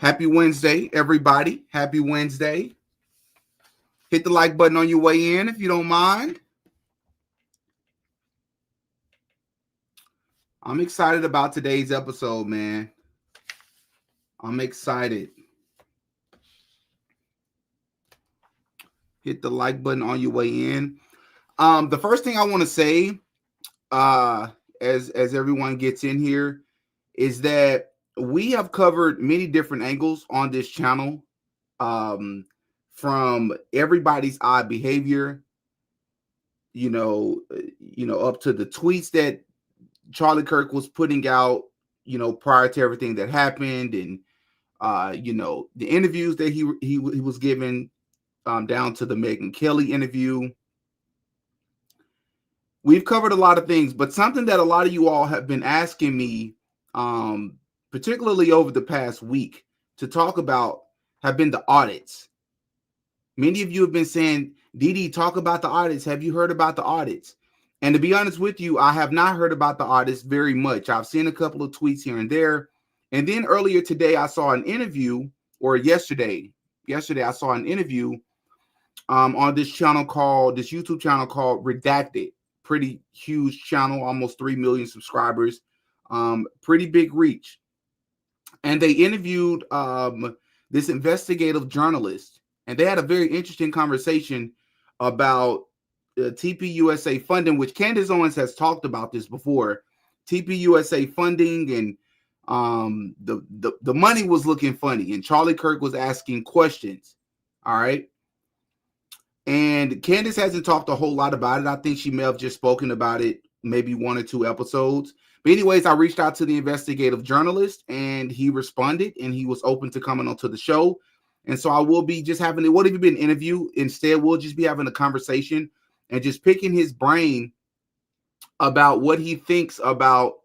Happy Wednesday, everybody. Happy Wednesday. Hit the like button on your way in if you don't mind. I'm excited about today's episode, man. I'm excited. Hit the like button on your way in. The first thing I want to say, as everyone gets in here, is that we have covered many different angles on this channel, from everybody's odd behavior, up to the tweets that Charlie Kirk was putting out, prior to everything that happened, and the interviews that he was given, down to the Megyn Kelly interview. We've covered a lot of things, but something that a lot of you all have been asking me, particularly over the past week, to talk about have been the audits. Many of you have been saying, Didi, talk about the audits. Have you heard about the audits? And to be honest with you, I have not heard about the audits very much. I've seen a couple of tweets here and there. And then earlier today, I saw an interview, or yesterday I saw an interview on this YouTube channel called Redacted. Pretty huge channel, almost 3 million subscribers, pretty big reach. And they interviewed this investigative journalist, and they had a very interesting conversation about TPUSA funding, which Candace Owens has talked about this before. TPUSA funding, and the money was looking funny, and Charlie Kirk was asking questions. All right. And Candace hasn't talked a whole lot about it. I think she may have just spoken about it maybe 1 or 2 episodes. But anyways, I reached out to the investigative journalist, and he responded, and he was open to coming onto the show. And so I will be just having it. What have you been interview? Instead, we'll just be having a conversation and just picking his brain about what he thinks about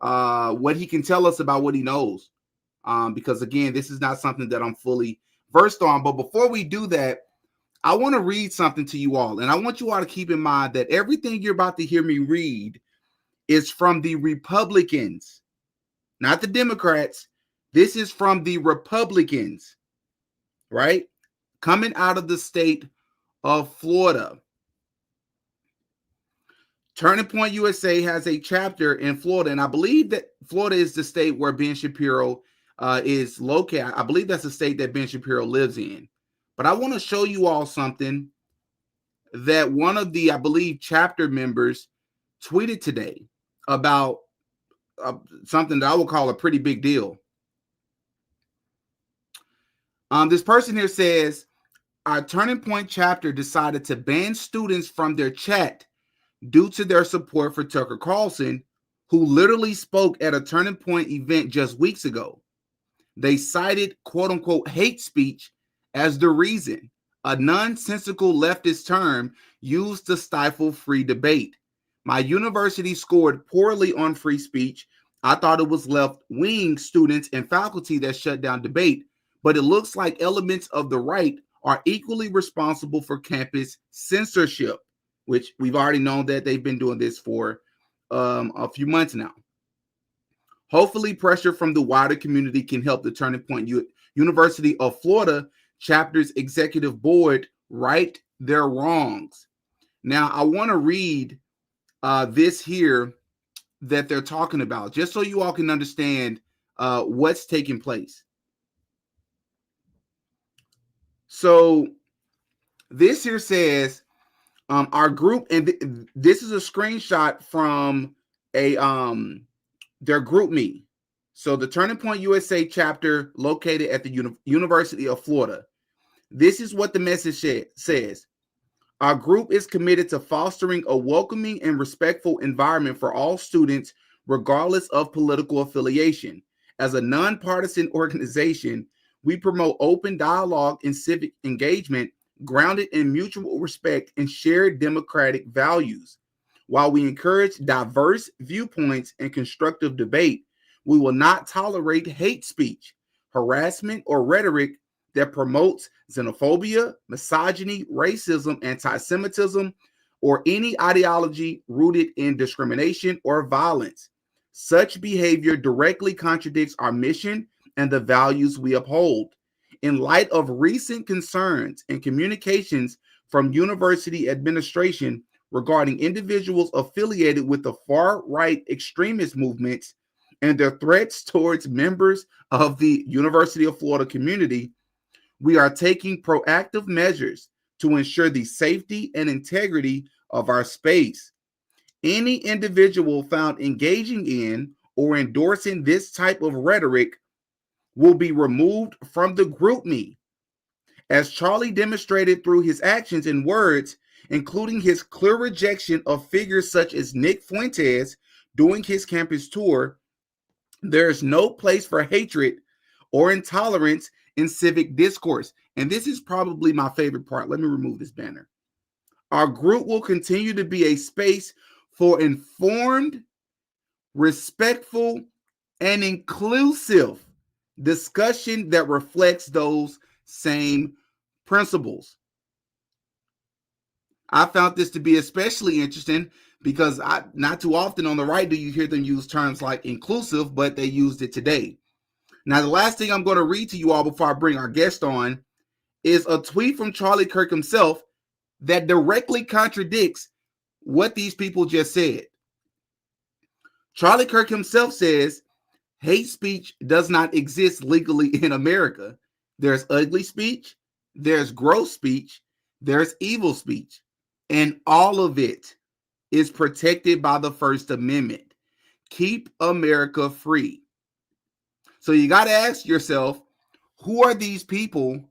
what he can tell us about what he knows. Because again, this is not something that I'm fully versed on. But before we do that, I want to read something to you all. And I want you all to keep in mind that everything you're about to hear me read is from the Republicans, not the Democrats. This is from the Republicans, right? Coming out of the state of Florida. Turning Point USA has a chapter in Florida, and I believe that Florida is the state where Ben Shapiro is located. I believe that's the state that Ben Shapiro lives in. But I want to show you all something that one of the, I believe, chapter members tweeted today about something that I would call a pretty big deal. This person here says, our Turning Point chapter decided to ban students from their chat due to their support for Tucker Carlson, who literally spoke at a Turning Point event just weeks ago. They cited, quote unquote, hate speech as the reason, a nonsensical leftist term used to stifle free debate. My university scored poorly on free speech. I thought it was left-wing students and faculty that shut down debate, but it looks like elements of the right are equally responsible for campus censorship, which we've already known that they've been doing this for a few months now. Hopefully, pressure from the wider community can help the Turning Point University of Florida chapter's executive board right their wrongs. Now, I want to read this here that they're talking about, just so you all can understand what's taking place. So this here says, our group, and this is a screenshot from their group me. So the Turning Point USA chapter located at the University of Florida. This is what the message says. Our group is committed to fostering a welcoming and respectful environment for all students, regardless of political affiliation. As a nonpartisan organization, we promote open dialogue and civic engagement grounded in mutual respect and shared democratic values. While we encourage diverse viewpoints and constructive debate, we will not tolerate hate speech, harassment, or rhetoric that promotes xenophobia, misogyny, racism, anti-Semitism, or any ideology rooted in discrimination or violence. Such behavior directly contradicts our mission and the values we uphold. In light of recent concerns and communications from university administration regarding individuals affiliated with the far-right extremist movements and their threats towards members of the University of Florida community, we are taking proactive measures to ensure the safety and integrity of our space. Any individual found engaging in or endorsing this type of rhetoric will be removed from the group me. As Charlie demonstrated through his actions and words, including his clear rejection of figures such as Nick Fuentes during his campus tour, there is no place for hatred or intolerance in civic discourse. And this is probably my favorite part. Let me remove this banner. Our group will continue to be a space for informed, respectful, and inclusive discussion that reflects those same principles. I found this to be especially interesting because not too often on the right do you hear them use terms like inclusive, but they used it today. Now, the last thing I'm going to read to you all before I bring our guest on is a tweet from Charlie Kirk himself that directly contradicts what these people just said. Charlie Kirk himself says, hate speech does not exist legally in America. There's ugly speech, there's gross speech, there's evil speech, and all of it is protected by the First Amendment. Keep America free. So you got to ask yourself, who are these people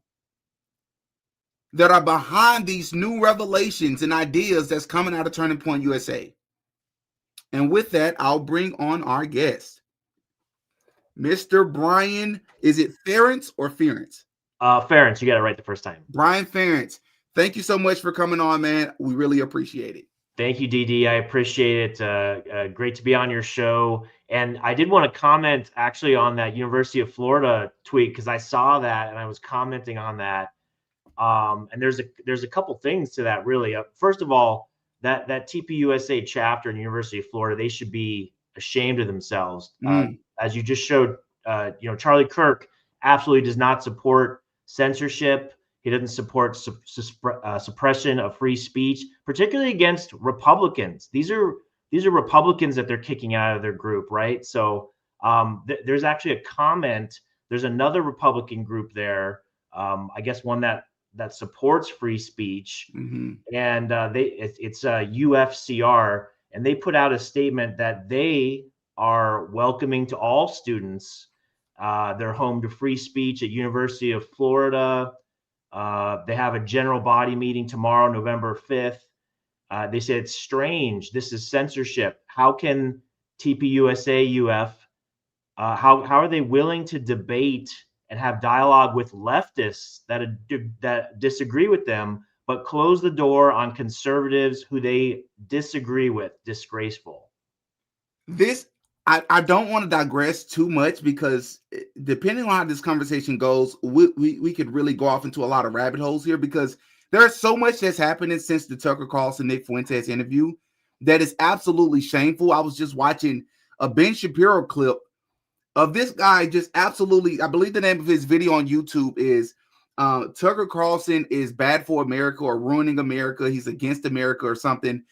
that are behind these new revelations and ideas that's coming out of Turning Point USA? And with that, I'll bring on our guest. Mr. Brian, is it Ferentz or Ferentz? Ferentz, you got it right the first time. Brian Ferentz, thank you so much for coming on, man. We really appreciate it. Thank you, DD. I appreciate it. Great to be on your show. And I did want to comment actually on that University of Florida tweet because I saw that and I was commenting on that. And there's a couple things to that really. First of all, that TPUSA chapter in University of Florida, they should be ashamed of themselves. As you just showed, Charlie Kirk absolutely does not support censorship. He doesn't support suppression of free speech, particularly against Republicans. These are Republicans that they're kicking out of their group, right? So there's actually a comment. There's another Republican group there, I guess one that supports free speech, and it's UFCR, and they put out a statement that they are welcoming to all students. They're home to free speech at University of Florida. They have a general body meeting tomorrow, November 5th. They said it's strange. This is censorship. How can TPUSA UF, how are they willing to debate and have dialogue with leftists that disagree with them, but close the door on conservatives who they disagree with? Disgraceful. I don't want to digress too much because depending on how this conversation goes, we could really go off into a lot of rabbit holes here because there's so much that's happening since the Tucker Carlson Nick Fuentes interview that is absolutely shameful. I was just watching a Ben Shapiro clip of this guy just absolutely, I believe the name of his video on YouTube is Tucker Carlson is bad for America or ruining America. He's against America or something.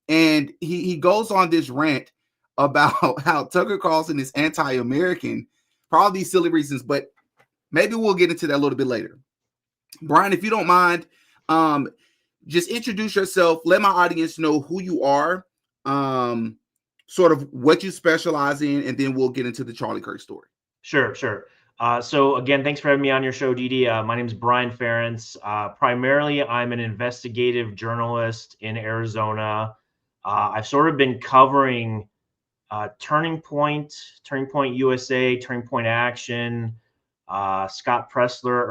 And he goes on this rant about how Tucker Carlson is anti-American for all these silly reasons, but maybe we'll get into that a little bit later. Brian, if you don't mind, just introduce yourself. Let my audience know who you are, sort of what you specialize in, and then we'll get into the Charlie Kirk story. Sure. So again, thanks for having me on your show, DD. My name is Brian Ferentz. Primarily, I'm an investigative journalist in Arizona. I've sort of been covering Turning Point USA, Turning Point Action, Scott Pressler,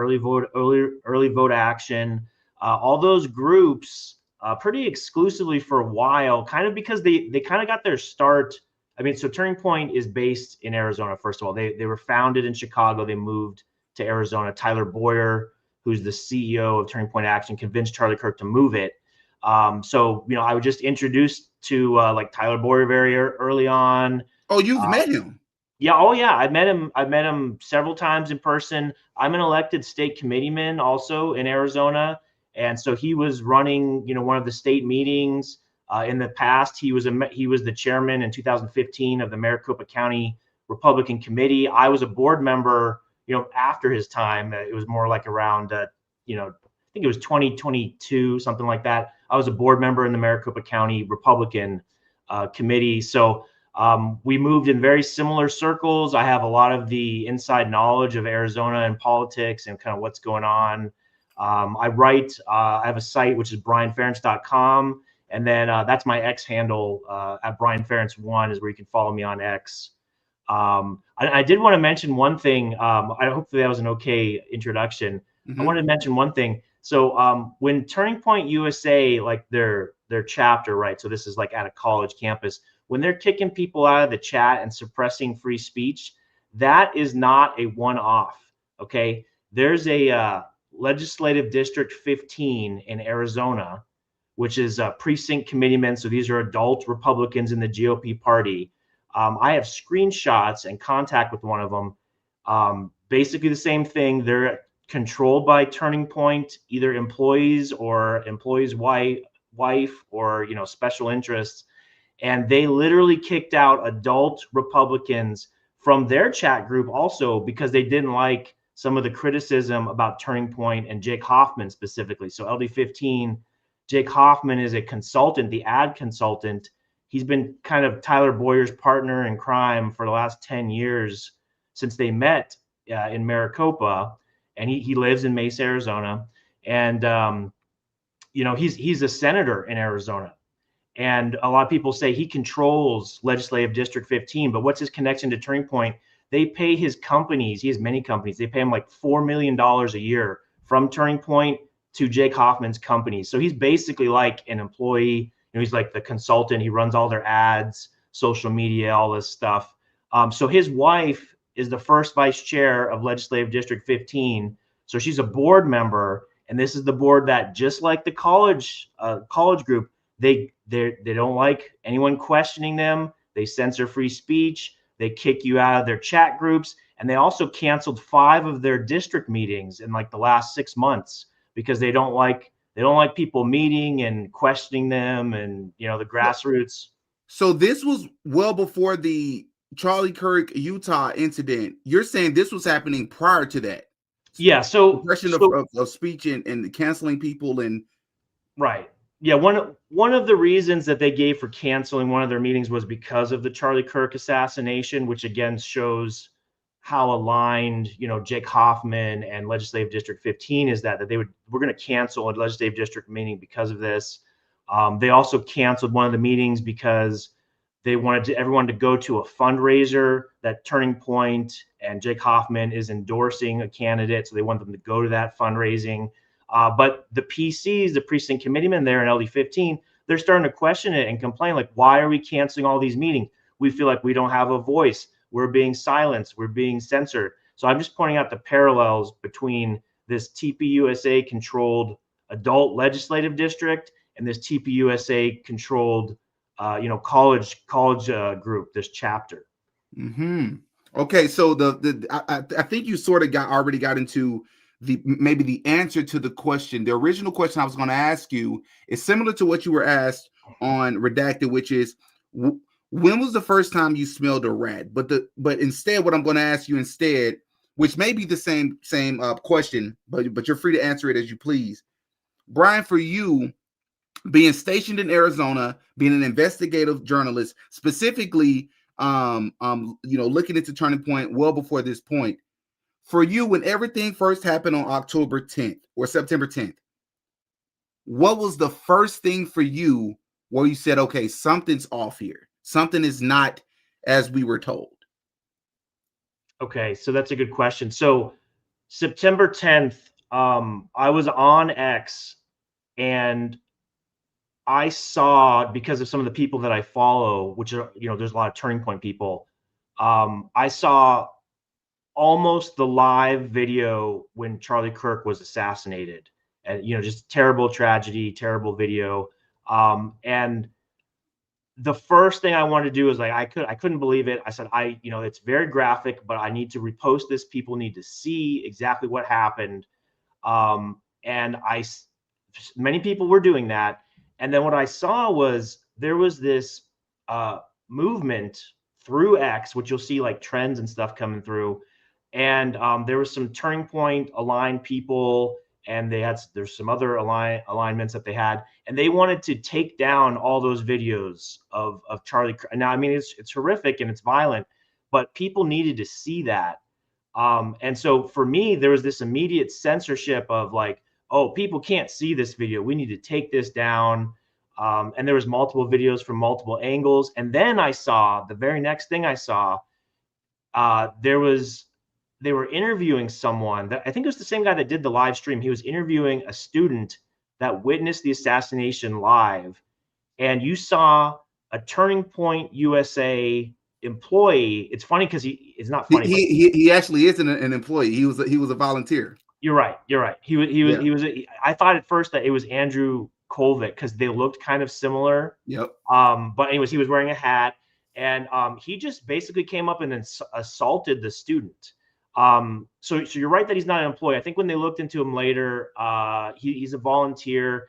Early Vote Action, all those groups pretty exclusively for a while, kind of because they kind of got their start. I mean, so Turning Point is based in Arizona, first of all. They were founded in Chicago. They moved to Arizona. Tyler Boyer, who's the CEO of Turning Point Action, convinced Charlie Kirk to move it. So, I was just introduced to like Tyler Boyer very early on. Oh, you've met him? Yeah. Oh, yeah. I met him. I met him several times in person. I'm an elected state committeeman also in Arizona, and so he was running, one of the state meetings. In the past, he was the chairman in 2015 of the Maricopa County Republican Committee. I was a board member, after his time. It was more like around, I think it was 2022, something like that. I was a board member in the Maricopa County Republican Committee. So we moved in very similar circles. I have a lot of the inside knowledge of Arizona and politics and kind of what's going on. I write, I have a site which is brianference.com. And then that's my X handle at brianference1 is where you can follow me on X. I did want to mention one thing. I hopefully that was an okay introduction. I wanted to mention one thing. So when Turning Point USA, like their chapter, right? So this is like at a college campus, when they're kicking people out of the chat and suppressing free speech, that is not a one-off. Okay, there's a legislative district 15 in Arizona, which is precinct committeemen. So these are adult Republicans in the GOP party. I have screenshots and contact with one of them. Basically the same thing. They're controlled by Turning Point, either employees or employees' wife or special interests, and they literally kicked out adult Republicans from their chat group also because they didn't like some of the criticism about Turning Point and Jake Hoffman specifically. So LD15, Jake Hoffman is a consultant, the ad consultant. He's been kind of Tyler Boyer's partner in crime for the last 10 years since they met in Maricopa, and he lives in Mesa, Arizona, and he's a senator in Arizona. And a lot of people say he controls legislative district 15, but what's his connection to Turning Point? They pay his companies. He has many companies. They pay him like $4 million a year from Turning Point to Jake Hoffman's companies. So he's basically like an employee. He's like the consultant. He runs all their ads, social media, all this stuff. So his wife is the first vice chair of legislative district 15. So she's a board member. And this is the board that, just like the college group, they don't like anyone questioning them. They censor free speech. They kick you out of their chat groups, and they also canceled 5 of their district meetings in like the last 6 months because they don't like people meeting and questioning them, and the grassroots. So this was well before the Charlie Kirk, Utah incident. You're saying this was happening prior to that? Yeah. So suppression of speech and canceling people and right. Yeah, one of the reasons that they gave for canceling one of their meetings was because of the Charlie Kirk assassination, which again shows how aligned, Jake Hoffman and Legislative District 15 is that we're going to cancel a Legislative District meeting because of this. They also canceled one of the meetings because they wanted everyone to go to a fundraiser that Turning Point and Jake Hoffman is endorsing a candidate, so they want them to go to that fundraising. But the PCs, the precinct committeemen there in LD15, they're starting to question it and complain, like, why are we canceling all these meetings? We feel like we don't have a voice. We're being silenced. We're being censored. So I'm just pointing out the parallels between this TPUSA controlled adult legislative district and this TPUSA controlled, college group, this chapter. Okay, so I think you sort of already got into maybe the answer to the question. The original question I was going to ask you is similar to what you were asked on Redacted, which is when was the first time you smelled a rat? But instead, what I'm going to ask you instead, which may be the same question, but you're free to answer it as you please. Brian, for you, being stationed in Arizona, being an investigative journalist, specifically, looking into Turning Point well before this point, for you, when everything first happened on October 10th or September 10th, what was the first thing for you where you said, okay, something's off here. Something is not as we were told? Okay, so that's a good question. So September 10th, I was on X, and I saw, because of some of the people that I follow, which are, there's a lot of Turning Point people. I saw almost the live video when Charlie Kirk was assassinated, and just terrible tragedy, terrible video. And the first thing I wanted to do is like, I couldn't believe it. I said, it's very graphic, but I need to repost this. People need to see exactly what happened. And many people were doing that. And then what I saw was there was this movement through X, which you'll see like trends and stuff coming through. And there was some Turning Point aligned people, and there's some other alignments that they had, and they wanted to take down all those videos of Charlie. Now, I mean, it's horrific and it's violent, but people needed to see that. And so for me, there was this immediate censorship of like, oh, people can't see this video. We need to take this down. And there was multiple videos from multiple angles. And then I saw the very next thing I saw, they were interviewing someone that I think it was the same guy that did the live stream. He was interviewing a student that witnessed the assassination live. And you saw a Turning Point USA employee. It's funny because it's not funny. He actually isn't an employee. He was a volunteer. You're right. I thought at first that it was Andrew Colvett because they looked kind of similar. Yep. But anyways, he was wearing a hat, and he just basically came up and assaulted the student. So you're right that he's not an employee. I think when they looked into him later, he's a volunteer.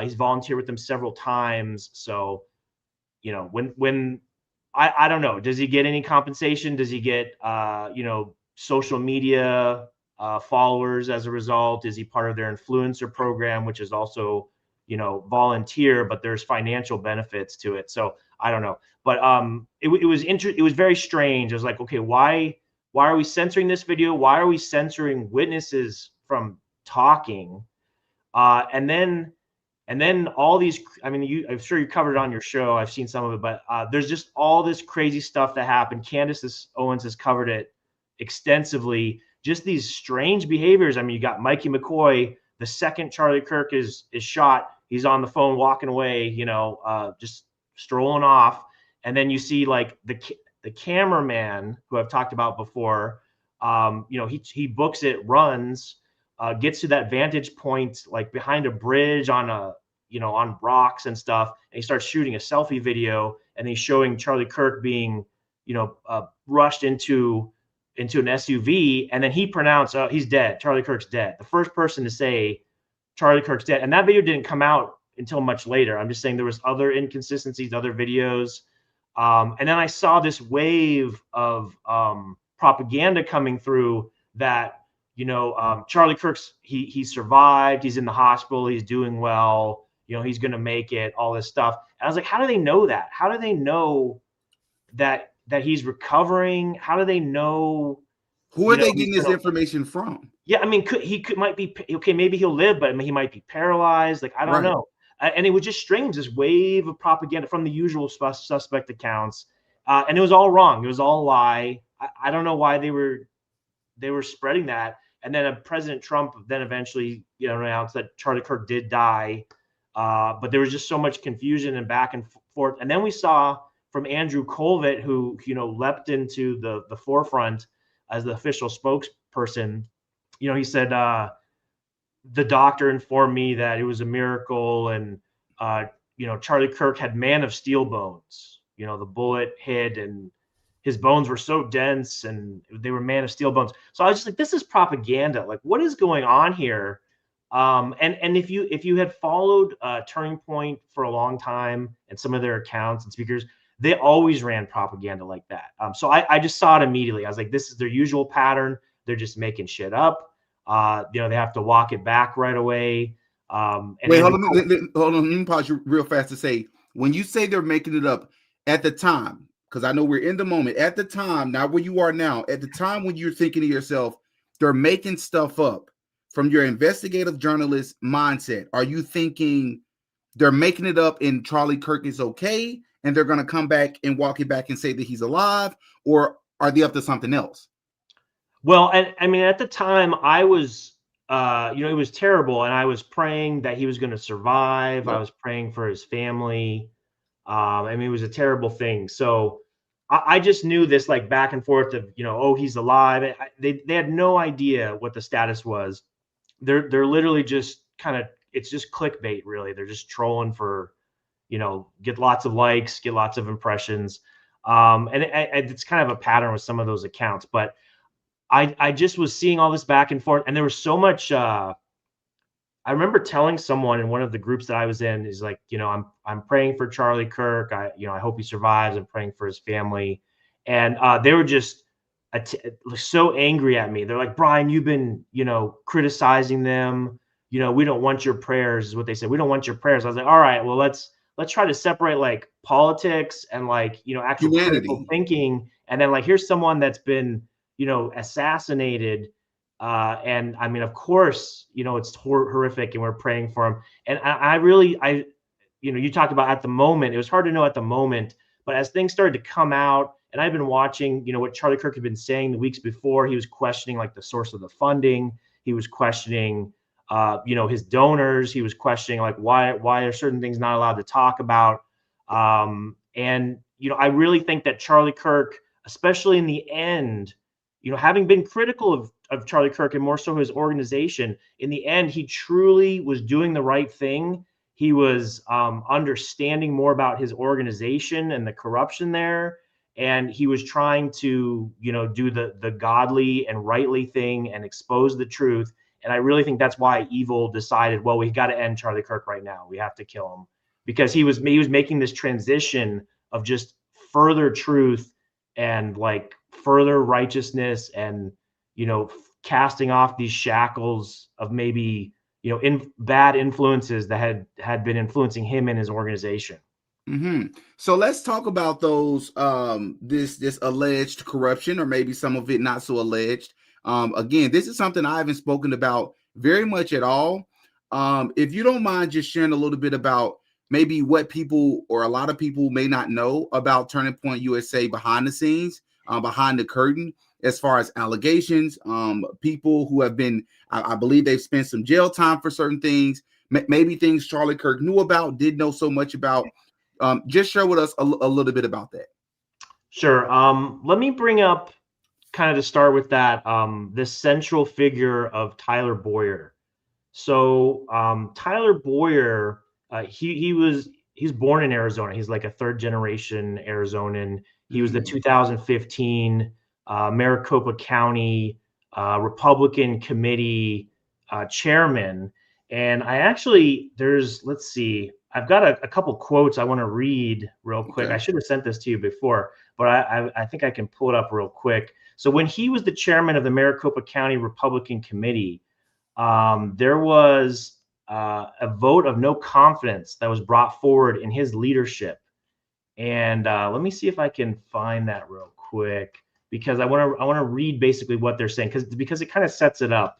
He's volunteered with them several times. So, when I don't know, does he get any compensation? Does he get social media followers as a result? Is he part of their influencer program, which is also volunteer, but there's financial benefits to it? So I don't know, but it was very strange. It was like, okay, why are we censoring this video? Why are we censoring witnesses from talking? And then all these, I mean, I'm sure you covered it on your show. I've seen some of it, but there's just all this crazy stuff that happened. Candace Owens has covered it extensively. Just these strange behaviors. I mean, you got Mikey McCoy, the second Charlie Kirk is shot, he's on the phone walking away, just strolling off. And then you see like the cameraman who I've talked about before, he books it, runs, gets to that vantage point, like behind a bridge on on rocks and stuff. And he starts shooting a selfie video, and he's showing Charlie Kirk being, rushed into an SUV. And then he pronounced, oh, he's dead. Charlie Kirk's dead. The first person to say Charlie Kirk's dead. And that video didn't come out until much later. I'm just saying there was other inconsistencies, other videos. And then I saw this wave of propaganda coming through that, Charlie Kirk's, he survived. He's in the hospital. He's doing well. He's going to make it, all this stuff. And I was like, how do they know that? How do they know that he's recovering? How do they know? Who are they getting this information from? Yeah. I mean, might be, okay, maybe he'll live, but I mean, he might be paralyzed. Like, I don't know. And it was just strange, this wave of propaganda from the usual suspect accounts. And it was all wrong. It was all a lie. I don't know why they were spreading that. And then President Trump then eventually, announced that Charlie Kirk did die. But there was just so much confusion and back and forth. And then we saw from Andrew Colvett, who, leapt into the forefront as the official spokesperson. He said, the doctor informed me that it was a miracle. And, Charlie Kirk had Man of Steel bones. The bullet hit, and his bones were so dense and they were Man of Steel bones. So I was just like, this is propaganda. Like, what is going on here? And if you had followed Turning Point for a long time and some of their accounts and speakers, they always ran propaganda like that. So I just saw it immediately. I was like, this is their usual pattern. They're just making shit up. They have to walk it back right away. Wait, hold on. Let me pause you real fast to say, when you say they're making it up at the time, because I know we're in the moment, at the time, not where you are now, at the time when you're thinking to yourself, they're making stuff up, from your investigative journalist mindset, are you thinking they're making it up and Charlie Kirk is okay and they're going to come back and walk it back and say that he's alive, or are they up to something else? Well, I mean, at the time I was, it was terrible, and I was praying that he was going to survive. Yep. I was praying for his family. I mean, it was a terrible thing. So I just knew this, like, back and forth of, oh, he's alive. They had no idea what the status was. They're literally just kind of, it's just clickbait, really. They're just trolling for, get lots of likes, get lots of impressions. And it's kind of a pattern with some of those accounts. But I just was seeing all this back and forth, and there was so much. I remember telling someone in one of the groups that I was in, is like, I'm praying for Charlie Kirk. I hope he survives. I'm praying for his family. And they were just so angry at me. They're like, Brian, you've been, criticizing them. We don't want your prayers, is what they said. We don't want your prayers. I was like, all right, well, let's try to separate like politics and like, actual critical Humanity. thinking. And then like, here's someone that's been, assassinated. And I mean, of course, it's horrific, and we're praying for him. And I really, you talked about at the moment, it was hard to know at the moment, but as things started to come out, and I've been watching, what Charlie Kirk had been saying the weeks before. He was questioning like the source of the funding. He was questioning, his donors. He was questioning like why are certain things not allowed to talk about. And I really think that Charlie Kirk, especially in the end, having been critical of Charlie Kirk and more so his organization, in the end, he truly was doing the right thing. He was understanding more about his organization and the corruption there. And he was trying to, do the godly and rightly thing and expose the truth. And I really think that's why evil decided, well, we got to end Charlie Kirk right now. We have to kill him, because he was making this transition of just further truth and like further righteousness, and casting off these shackles of maybe bad influences that had been influencing him and his organization. So let's talk about those this alleged corruption, or maybe some of it not so alleged. Again, this is something I haven't spoken about very much at all. If you don't mind just sharing a little bit about maybe what people, or a lot of people, may not know about Turning Point USA behind the scenes, behind the curtain, as far as allegations, people who have been, I believe they've spent some jail time for certain things, maybe things Charlie Kirk knew about, did know so much about. Just share with us a little bit about that. Sure. Let me bring up, kind of to start with that, this central figure of Tyler Boyer. So Tyler Boyer, he's born in Arizona. He's like a third generation Arizonan. He was the 2015 Maricopa County Republican Committee chairman. And I actually, let's see, I've got a couple quotes I want to read real quick. Okay. I should have sent this to you before, but I think I can pull it up real quick. So when he was the chairman of the Maricopa County Republican Committee, there was a vote of no confidence that was brought forward in his leadership. And let me see if I can find that real quick, because I want to read basically what they're saying, because it kind of sets it up.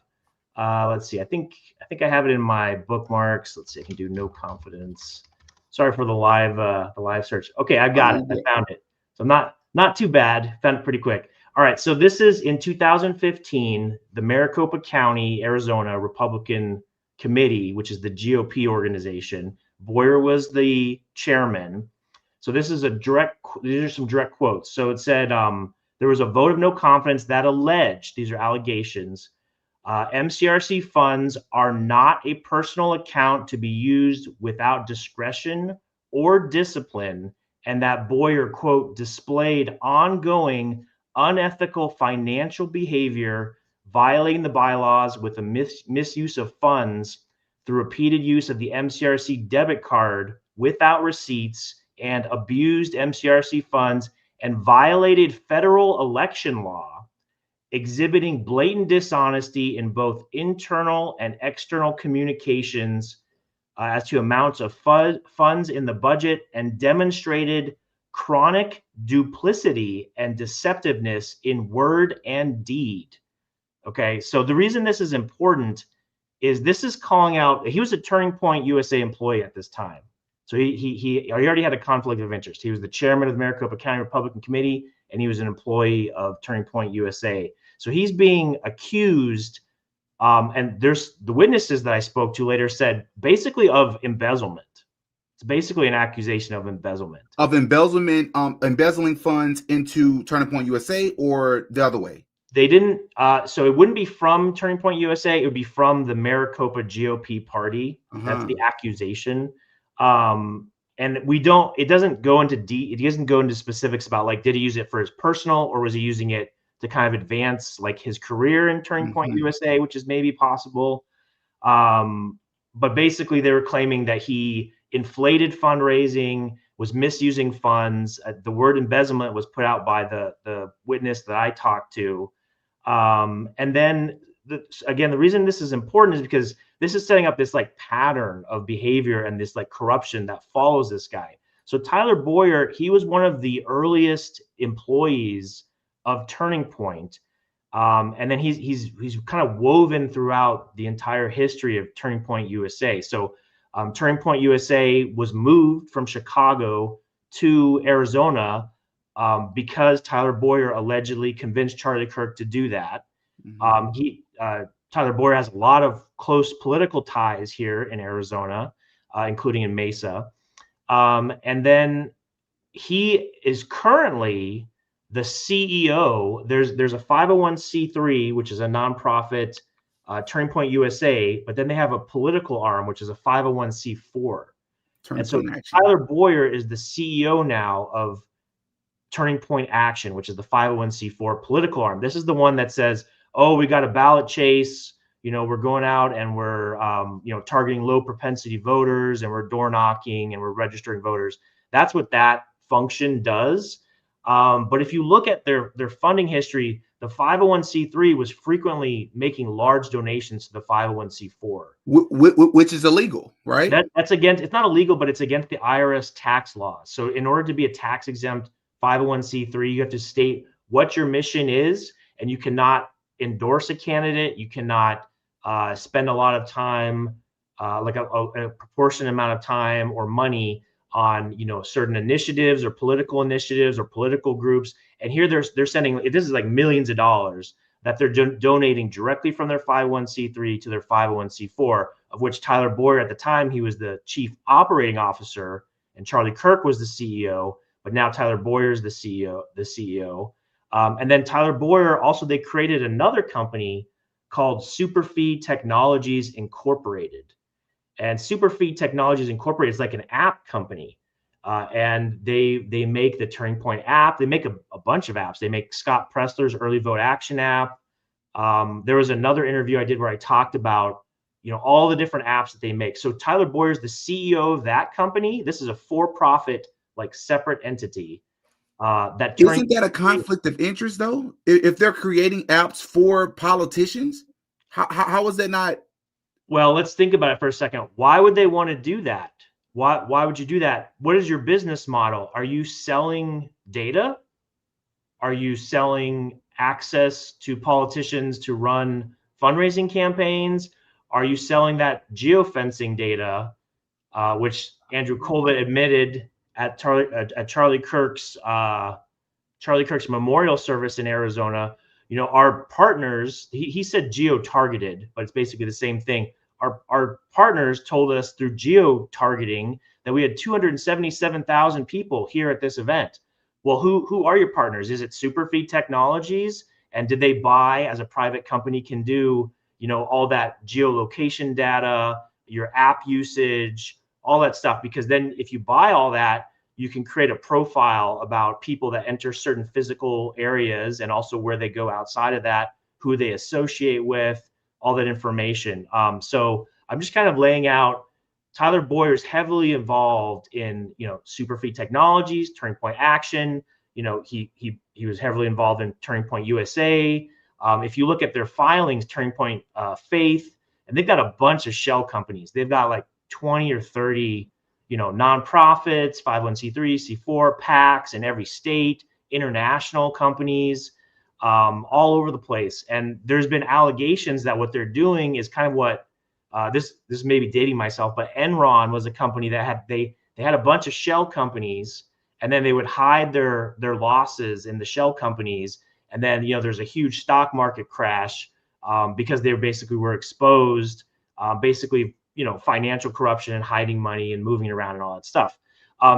Let's see. I think I have it in my bookmarks. Let's see. I can do no confidence. Sorry for the live search. Okay, I've got it. I found it. So not too bad. Found it pretty quick. All right. So this is in 2015, the Maricopa County, Arizona Republican Committee, which is the GOP organization. Boyer was the chairman. So this is these are some direct quotes. So it said, there was a vote of no confidence that alleged, these are allegations, MCRC funds are not a personal account to be used without discretion or discipline, and that Boyer, quote, displayed ongoing unethical financial behavior, violating the bylaws with the misuse of funds through repeated use of the MCRC debit card without receipts, and abused MCRC funds and violated federal election law, exhibiting blatant dishonesty in both internal and external communications as to amounts of funds in the budget, and demonstrated chronic duplicity and deceptiveness in word and deed. Okay, so the reason this is important is this is calling out, he was a Turning Point USA employee at this time. So he already had a conflict of interest. He was the chairman of the Maricopa County Republican Committee, and he was an employee of Turning Point USA. So he's being accused, and there's the witnesses that I spoke to later said basically of embezzlement. It's basically an accusation of embezzlement. Of embezzlement, embezzling funds into Turning Point USA, or the other way? They didn't, so it wouldn't be from Turning Point USA. It would be from the Maricopa GOP party. That's the accusation. And And it doesn't go into specifics about like, did he use it for his personal, or was he using it to kind of advance like his career in Turning Point USA, which is maybe possible. But basically they were claiming that he inflated fundraising, was misusing funds. The word embezzlement was put out by the witness that I talked to. And then again, the reason this is important is because this is setting up this like pattern of behavior and this like corruption that follows this guy. So Tyler Boyer, he was one of the earliest employees of Turning Point. And then he's kind of woven throughout the entire history of Turning Point USA. So Turning Point USA was moved from Chicago to Arizona because Tyler Boyer allegedly convinced Charlie Kirk to do that. Tyler Boyer has a lot of close political ties here in Arizona, including in Mesa. And then he is currently the CEO. There's a 501c3, which is a nonprofit, Turning Point USA, but then they have a political arm, which is a 501c4. And so Tyler Boyer is the CEO now of Turning Point Action, which is the 501c4 political arm. This is the one that says, oh, we got a ballot chase, we're going out and we're targeting low propensity voters, and we're door knocking and we're registering voters. That's what that function does. But if you look at their funding history, the 501c3 was frequently making large donations to the 501c4, which is illegal, right? It's not illegal, but it's against the IRS tax laws. So in order to be a tax exempt 501c3, you have to state what your mission is, and you cannot endorse a candidate. You cannot spend a lot of time, like a proportionate amount of time or money on certain initiatives or political initiatives or political groups. And here they're sending, this is like millions of dollars that they're donating directly from their 501c3 to their 501c4, of which Tyler Boyer at the time, he was the chief operating officer, and Charlie Kirk was the CEO. But now Tyler Boyer is the CEO. And then Tyler Boyer also, they created another company called Superfeed Technologies Incorporated. And Superfeed Technologies Incorporated is like an app company. And they make the Turning Point app. They make a bunch of apps. They make Scott Pressler's Early Vote Action app. There was another interview I did where I talked about, all the different apps that they make. So Tyler Boyer is the CEO of that company. This is a for-profit, like separate entity. Isn't that a conflict of interest though? If they're creating apps for politicians, how is that not? Well, let's think about it for a second. Why would they want to do that? Why would you do that? What is your business model? Are you selling data? Are you selling access to politicians to run fundraising campaigns? Are you selling that geofencing data, which Andrew Colvett admitted at Charlie Kirk's memorial service in Arizona? Our partners, he said geo-targeted, but it's basically the same thing. Our partners told us through geo-targeting that we had 277,000 people here at this event. Well, who are your partners? Is it Superfeed Technologies? And did they buy, as a private company can do, all that geolocation data, your app usage, all that stuff? Because then if you buy all that, you can create a profile about people that enter certain physical areas, and also where they go outside of that, who they associate with, all that information. So I'm just kind of laying out, Tyler Boyer is heavily involved in, Superfeed Technologies, Turning Point Action. He was heavily involved in Turning Point USA. If you look at their filings, Turning Point Faith, and they've got a bunch of shell companies. They've got like 20 or 30 nonprofits, 501c3, C4, PACs in every state, international companies, all over the place. And there's been allegations that what they're doing is kind of what this may be dating myself, but Enron was a company that they had a bunch of shell companies, and then they would hide their losses in the shell companies. And then, there's a huge stock market crash because they basically were exposed, financial corruption and hiding money and moving around and all that stuff.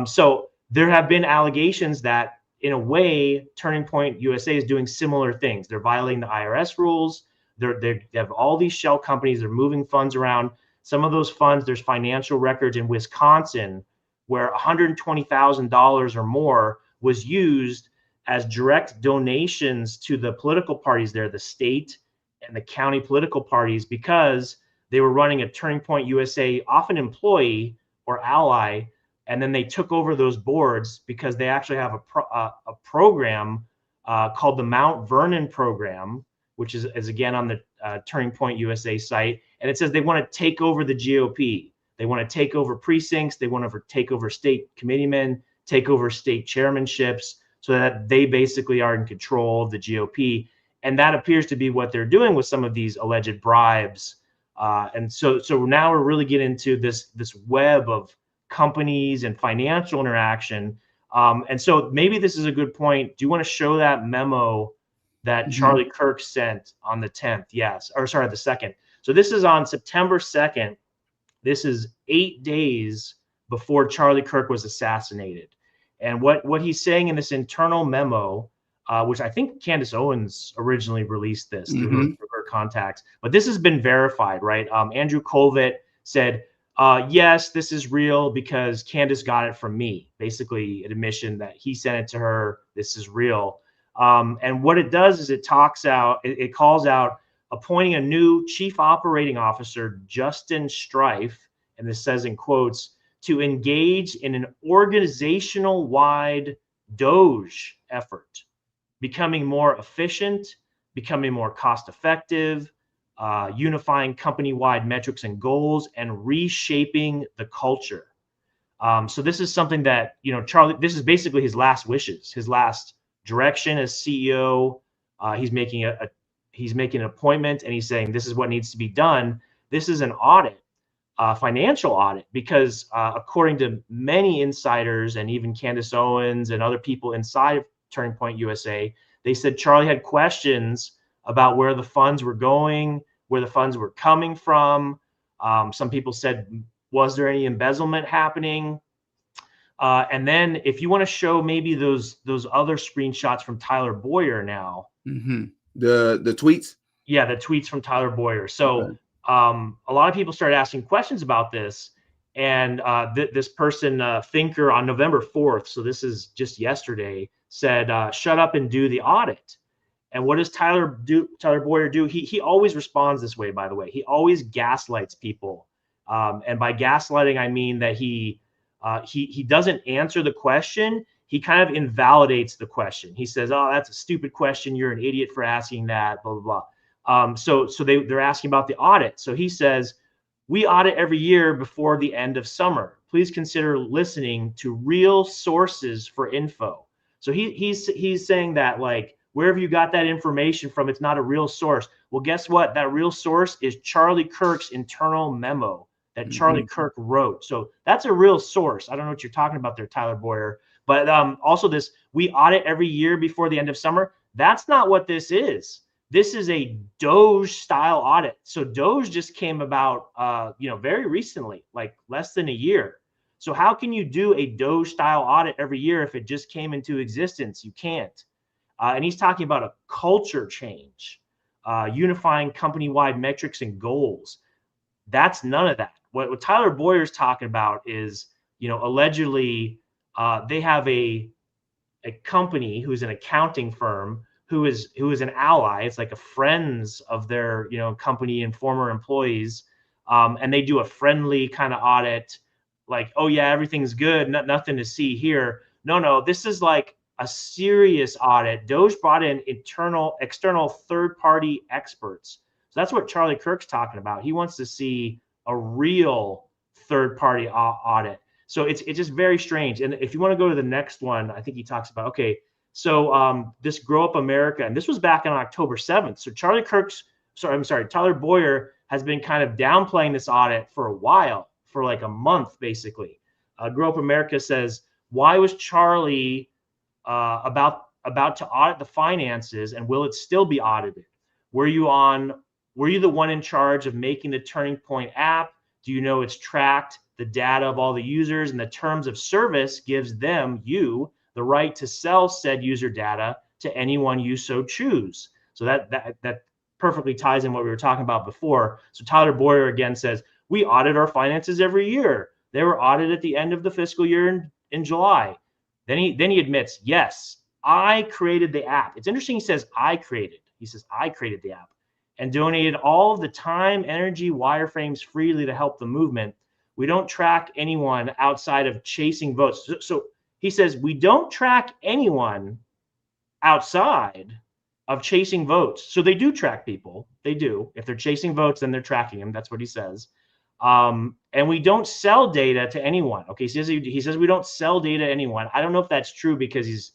So there have been allegations that, in a way, Turning Point USA is doing similar things. They're violating the IRS rules. They have all these shell companies. They're moving funds around. Some of those funds, there's financial records in Wisconsin where $120,000 or more was used as direct donations to the political parties there, the state and the county political parties, because they were running a Turning Point USA, often employee or ally, and then they took over those boards because they actually have a program called the Mount Vernon program, which is again on the Turning Point USA site, and it says they want to take over the GOP. They want to take over precincts. They want to take over state committeemen, take over state chairmanships, so that they basically are in control of the GOP. And that appears to be what they're doing with some of these alleged bribes. And so now we're really getting into this web of companies and financial interaction. And so maybe this is a good point. Do you want to show that memo that Charlie Kirk sent on the 10th? Yes, or sorry, the 2nd. So this is on September 2nd. This is 8 days before Charlie Kirk was assassinated. And what he's saying in this internal memo, which I think Candace Owens originally released this through her contacts, but this has been verified, right? Andrew Colvett said, yes, this is real because Candace got it from me. Basically, an admission that he sent it to her. This is real. And what it does is it calls out appointing a new chief operating officer, Justin Strife, and this says in quotes, to engage in an organizational-wide Doge effort, becoming more efficient, becoming more cost-effective, unifying company-wide metrics and goals, and reshaping the culture. So this is something that, Charlie, this is basically his last wishes, his last direction as CEO. He's making an appointment, and he's saying this is what needs to be done. This is an audit, financial audit, because according to many insiders and even Candace Owens and other people inside of Turning Point USA, they said Charlie had questions about where the funds were going, where the funds were coming from. Some people said, was there any embezzlement happening? And then if you want to show maybe those other screenshots from Tyler Boyer now. The tweets? Yeah, the tweets from Tyler Boyer. So a lot of people started asking questions about this. And this person, Thinker, on November 4th, so this is just yesterday, said, shut up and do the audit. And what does Tyler Boyer do? He always responds this way, by the way. He always gaslights people. And by gaslighting, I mean that he doesn't answer the question. He kind of invalidates the question. He says, oh, that's a stupid question. You're an idiot for asking that, blah, blah, blah. So they're asking about the audit. So he says, we audit every year before the end of summer. Please consider listening to real sources for info. So he's saying that, like, wherever you got that information from, it's not a real source. Well, guess what? That real source is Charlie Kirk's internal memo that Charlie Kirk wrote. So that's a real source. I don't know what you're talking about there, Tyler Boyer. But also this, we audit every year before the end of summer. That's not what this is. This is a Doge style audit. So Doge just came about, very recently, like less than a year. So how can you do a Doge style audit every year if it just came into existence? You can't. And he's talking about a culture change, unifying company-wide metrics and goals. That's none of that. What Tyler Boyer's talking about is, allegedly they have a company who's an accounting firm who is an ally. It's like a friends of their company and former employees, and they do a friendly kind of audit, like, oh yeah, everything's good, nothing to see here. No, this is like a serious audit. Doge brought in external third-party experts. So that's what Charlie Kirk's talking about. He wants to see a real third-party audit. So it's just very strange. And if you want to go to the next one, I think he talks about, okay, so this Grow Up America, and this was back on October 7th. So Tyler Boyer has been kind of downplaying this audit for a while, for like a month, basically. Grow Up America says, why was Charlie about to audit the finances, and will it still be audited? Were you the one in charge of making the Turning Point app? Do you know it's tracked the data of all the users, and the terms of service gives you the right to sell said user data to anyone you so choose? So that perfectly ties in what we were talking about before. So Tyler Boyer again says, we audit our finances every year. They were audited at the end of the fiscal year in July. Then he admits, yes, I created the app. It's interesting. He says, I created the app and donated all of the time, energy, wireframes freely to help the movement. We don't track anyone outside of chasing votes. So he says, we don't track anyone outside of chasing votes. So they do track people. They do. If they're chasing votes, then they're tracking them. That's what he says. And we don't sell data to anyone. Okay, he says we don't sell data to anyone. I don't know if that's true, because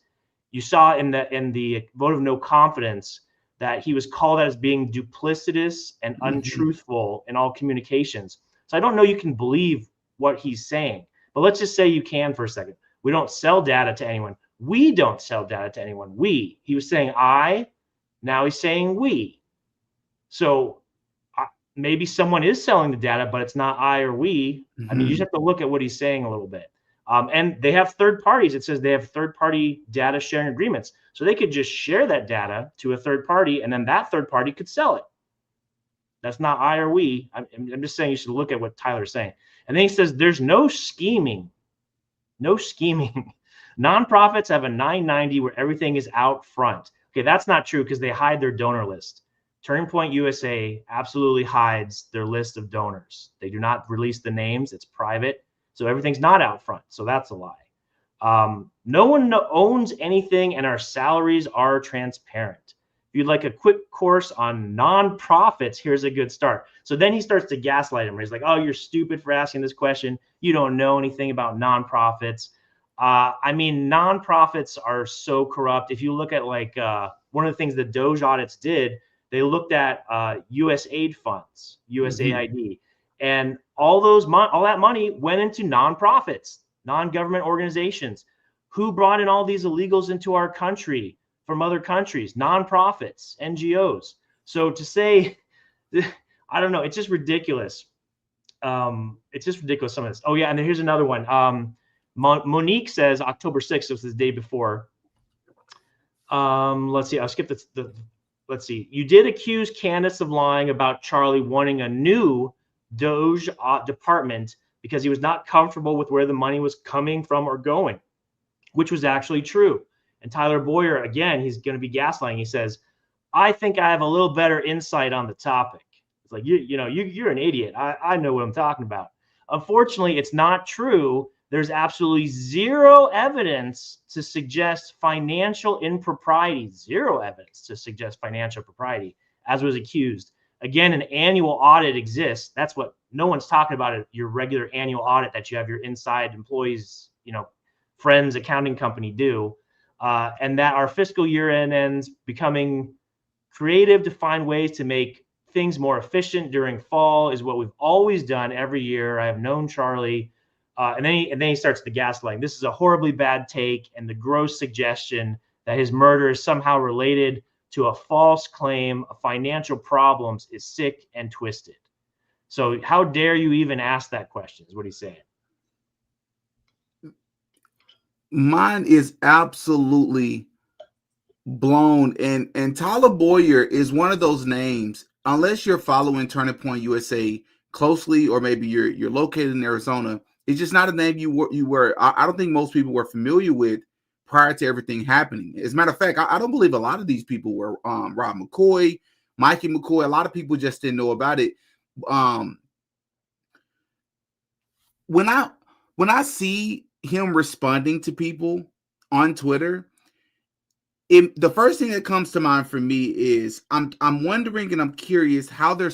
you saw in the vote of no confidence that he was called out as being duplicitous and untruthful in all communications. So I don't know you can believe what he's saying, but let's just say you can for a second. We don't sell data to anyone. We don't sell data to anyone. He was saying I, now he's saying we. So maybe someone is selling the data, but it's not I or we. I mean, you just have to look at what he's saying a little bit. And they have third parties. It says they have third-party data sharing agreements. So they could just share that data to a third party, and then that third party could sell it. That's not I or we. I'm just saying you should look at what Tyler's saying. And then he says there's no scheming. No scheming. Nonprofits have a 990 where everything is out front. Okay, that's not true, because they hide their donor list. Turning Point USA absolutely hides their list of donors. They do not release the names. It's private. So everything's not out front. So that's a lie. No one owns anything, and our salaries are transparent. If you'd like a quick course on nonprofits, here's a good start. So then he starts to gaslight him. He's like, oh, you're stupid for asking this question. You don't know anything about nonprofits. I mean, nonprofits are so corrupt. If you look at one of the things that Doge audits did, they looked at USAID funds, USAID, and all that money went into nonprofits, non-government organizations. Who brought in all these illegals into our country from other countries? Nonprofits, NGOs. So to say, I don't know, it's just ridiculous. It's just ridiculous, some of this. Oh yeah, and then here's another one. Monique says October 6th, was the day before. Let's see, I'll skip let's see. You did accuse Candace of lying about Charlie wanting a new Doge department because he was not comfortable with where the money was coming from or going, which was actually true. And Tyler Boyer, again, he's going to be gaslighting. He says, I think I have a little better insight on the topic. It's like, you're an idiot. I know what I'm talking about. Unfortunately, it's not true. There's absolutely zero evidence to suggest financial impropriety, zero evidence to suggest financial propriety, as was accused. Again, an annual audit exists. That's what no one's talking about, your regular annual audit that you have your inside employees, friends, accounting company do. And that our fiscal year end ends becoming creative to find ways to make things more efficient during fall is what we've always done every year. I have known Charlie. And then he starts the gaslighting. This is a horribly bad take, and the gross suggestion that his murder is somehow related to a false claim of financial problems is sick and twisted. So how dare you even ask that question, is what he's saying. Mine is absolutely blown. And Tyler Boyer is one of those names, unless you're following Turning Point USA closely, or maybe you're located in Arizona, it's just not a name you were. I don't think most people were familiar with prior to everything happening. As a matter of fact, I don't believe a lot of these people were Rob McCoy, Mikey McCoy. A lot of people just didn't know about it. When I see him responding to people on Twitter, the first thing that comes to mind for me is I'm wondering and I'm curious how they're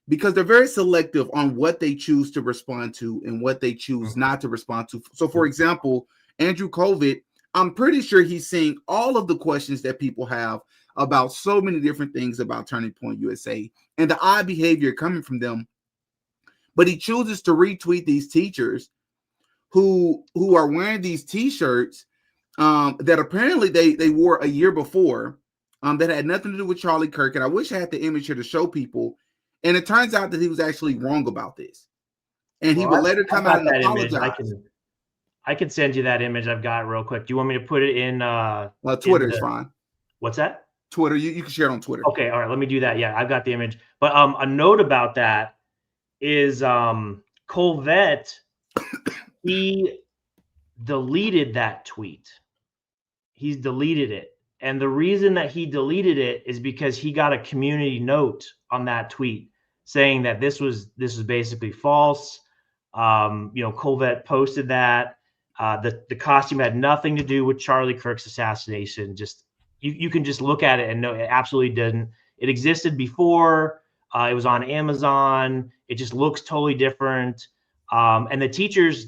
because they're very selective on what they choose to respond to and what they choose not to respond to. So, for example, Andrew Covid, I'm pretty sure he's seeing all of the questions that people have about so many different things about Turning Point USA and the odd behavior coming from them. But he chooses to retweet these teachers who are wearing these T-shirts that apparently they wore a year before that had nothing to do with Charlie Kirk. And I wish I had the image here to show people. And it turns out that he was actually wrong about this. And he would later come out and apologize. I can send you that image I've got real quick. Do you want me to put it in Twitter is fine. What's that? Twitter. You can share it on Twitter. Okay, all right, let me do that. Yeah, I've got the image. But a note about that is Colvette he deleted that tweet. He's deleted it. And the reason that he deleted it is because he got a community note on that tweet saying that this was basically false. Colvette posted that. The costume had nothing to do with Charlie Kirk's assassination. Just you can just look at it and know it absolutely didn't. It existed before. It was on Amazon. It just looks totally different. And the teachers,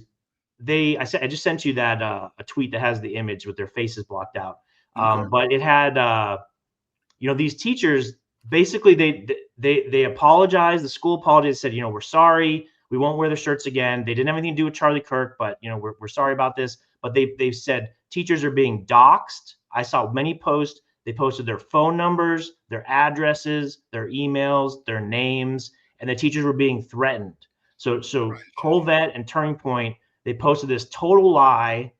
I just sent you that a tweet that has the image with their faces blocked out. Okay. But it had these teachers basically they apologized. The school apologized, said, we're sorry. We won't wear the shirts again. They didn't have anything to do with Charlie Kirk, but we're sorry about this. But they've said teachers are being doxxed. I saw many posts. They posted their phone numbers, their addresses, their emails, their names, and the teachers were being threatened. So Right. Colvette and Turning Point, they posted this total lie.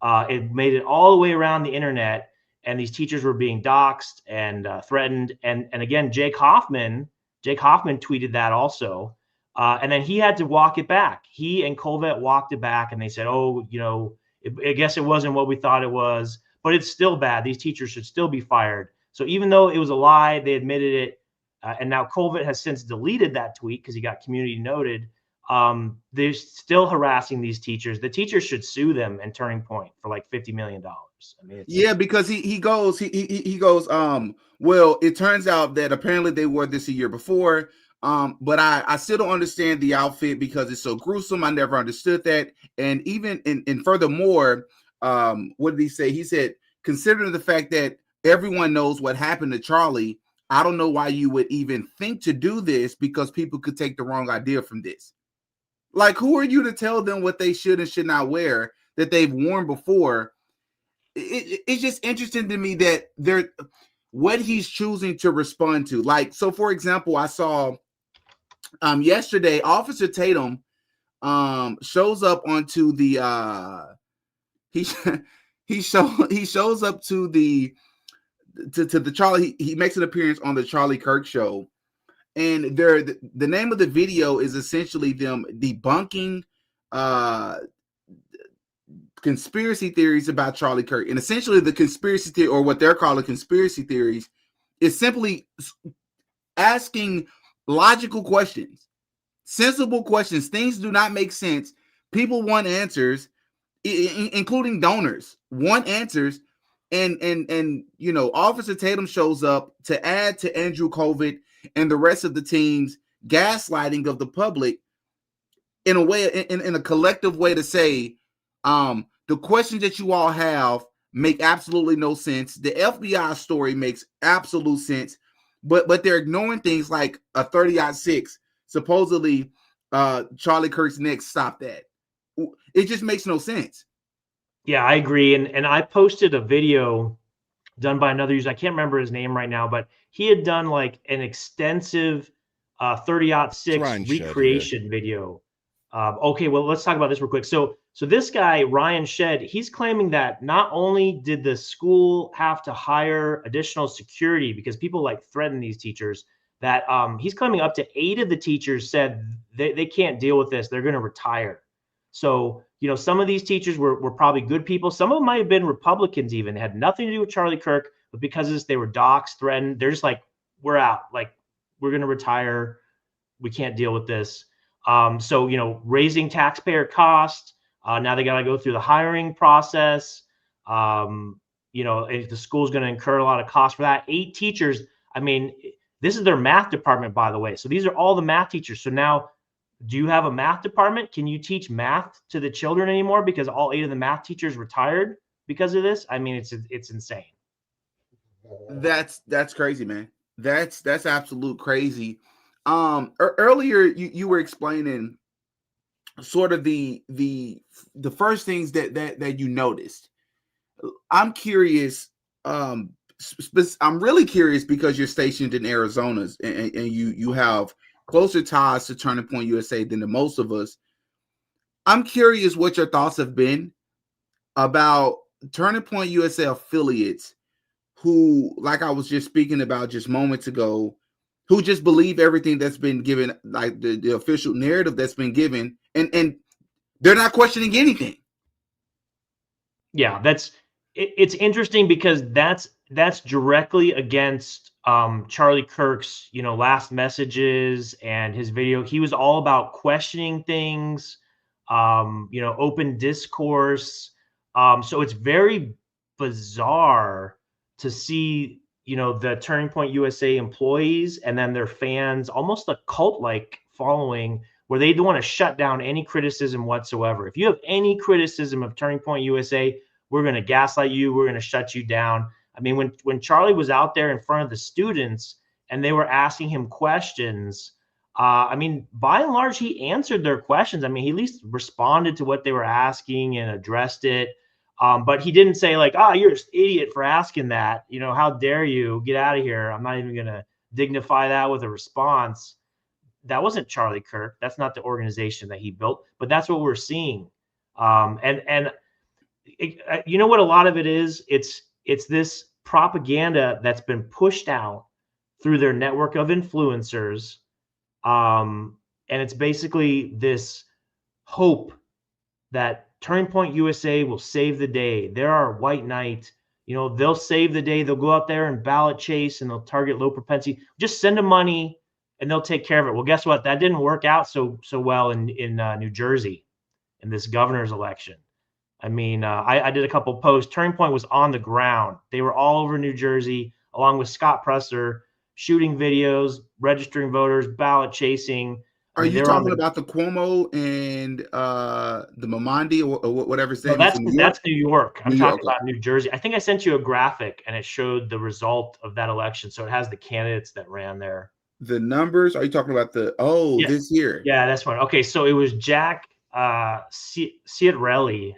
It made it all the way around the internet, and these teachers were being doxxed and threatened. And again, Jake Hoffman tweeted that also. And then he had to walk it back. He and Colvette walked it back, and they said, I guess it wasn't what we thought it was, but it's still bad. These teachers should still be fired. So even though it was a lie, they admitted it. And now Colvette has since deleted that tweet because he got community noted. They're still harassing these teachers. The teachers should sue them and Turning Point for like $50 million. I mean, because he goes, well, it turns out that apparently they wore this a year before. But I still don't understand the outfit because it's so gruesome. I never understood that. And even and furthermore, what did he say? He said, considering the fact that everyone knows what happened to Charlie, I don't know why you would even think to do this because people could take the wrong idea from this. Like, who are you to tell them what they should and should not wear that they've worn before? It's just interesting to me that what he's choosing to respond to. Like, so for example, I saw yesterday, Officer Tatum shows up onto the he shows up to the Charlie. He makes an appearance on the Charlie Kirk show, and the name of the video is essentially them debunking conspiracy theories about Charlie Kirk. And essentially the conspiracy theory, or what they're calling conspiracy theories, is simply asking logical questions, sensible questions. Things do not make sense. People want answers, including donors want answers. And Officer Tatum shows up to add to Andrew Colvette and the rest of the team's gaslighting of the public in a way, in a collective way, to say, the questions that you all have make absolutely no sense. The FBI story makes absolute sense, but they're ignoring things like a 30-06. Supposedly, Charlie Kirk's neck stopped that. It just makes no sense. Yeah, I agree. And I posted a video done by another user. I can't remember his name right now, but he had done like an extensive 30-06 recreation video. Okay, well, let's talk about this real quick. So this guy, Ryan Shedd, he's claiming that not only did the school have to hire additional security because people like threaten these teachers, that he's claiming up to 8 of the teachers said they can't deal with this. They're going to retire. So, some of these teachers were probably good people. Some of them might have been Republicans even. They had nothing to do with Charlie Kirk, but because of this, they were doxxed, threatened. They're just like, we're out. Like, we're going to retire. We can't deal with this. So, raising taxpayer costs. Now they got to go through the hiring process. If the school's going to incur a lot of costs for that. 8 teachers. I mean, this is their math department, by the way. So these are all the math teachers. So now, do you have a math department? Can you teach math to the children anymore because all 8 of the math teachers retired because of this? I mean, it's insane. That's crazy, man. That's absolute crazy. Earlier you were explaining sort of the first things that you noticed. I'm curious. I'm really curious because you're stationed in Arizona and you have closer ties to Turning Point USA than the most of us. I'm curious what your thoughts have been about Turning Point USA affiliates who, like I was just speaking about just moments ago, who just believe everything that's been given, like the official narrative that's been given. And They're not questioning anything. Yeah, it's interesting because that's directly against Charlie Kirk's, last messages and his video. He was all about questioning things, open discourse. So it's very bizarre to see, the Turning Point USA employees and then their fans, almost a cult-like following, where they don't want to shut down any criticism whatsoever. If you have any criticism of Turning Point USA, we're going to gaslight you. We're going to shut you down. I mean, when Charlie was out there in front of the students and they were asking him questions, I mean, by and large, he answered their questions. I mean, he at least responded to what they were asking and addressed it. But he didn't say like, you're an idiot for asking that. How dare you? Get out of here. I'm not even going to dignify that with a response. That wasn't Charlie Kirk. That's not the organization that he built, but that's what we're seeing. And you know what a lot of it is? It's this propaganda that's been pushed out through their network of influencers. And it's basically this hope that Turning Point USA will save the day. They're our white knight. They'll save the day. They'll go out there and ballot chase and they'll target low propensity. Just send them money and they'll take care of it. Well, guess what? That didn't work out so well in New Jersey in this governor's election. I mean, I did a couple of posts. Turning Point was on the ground. They were all over New Jersey, along with Scott Presser, shooting videos, registering voters, ballot chasing. Are you talking about the Cuomo and the Mamandi or whatever his name is in New York? That's New York. I'm talking about New Jersey. I think I sent you a graphic and it showed the result of that election. So it has the candidates that ran there. The numbers? Are you talking about this year? Yeah, that's one. Okay, so it was Jack Ciattarelli,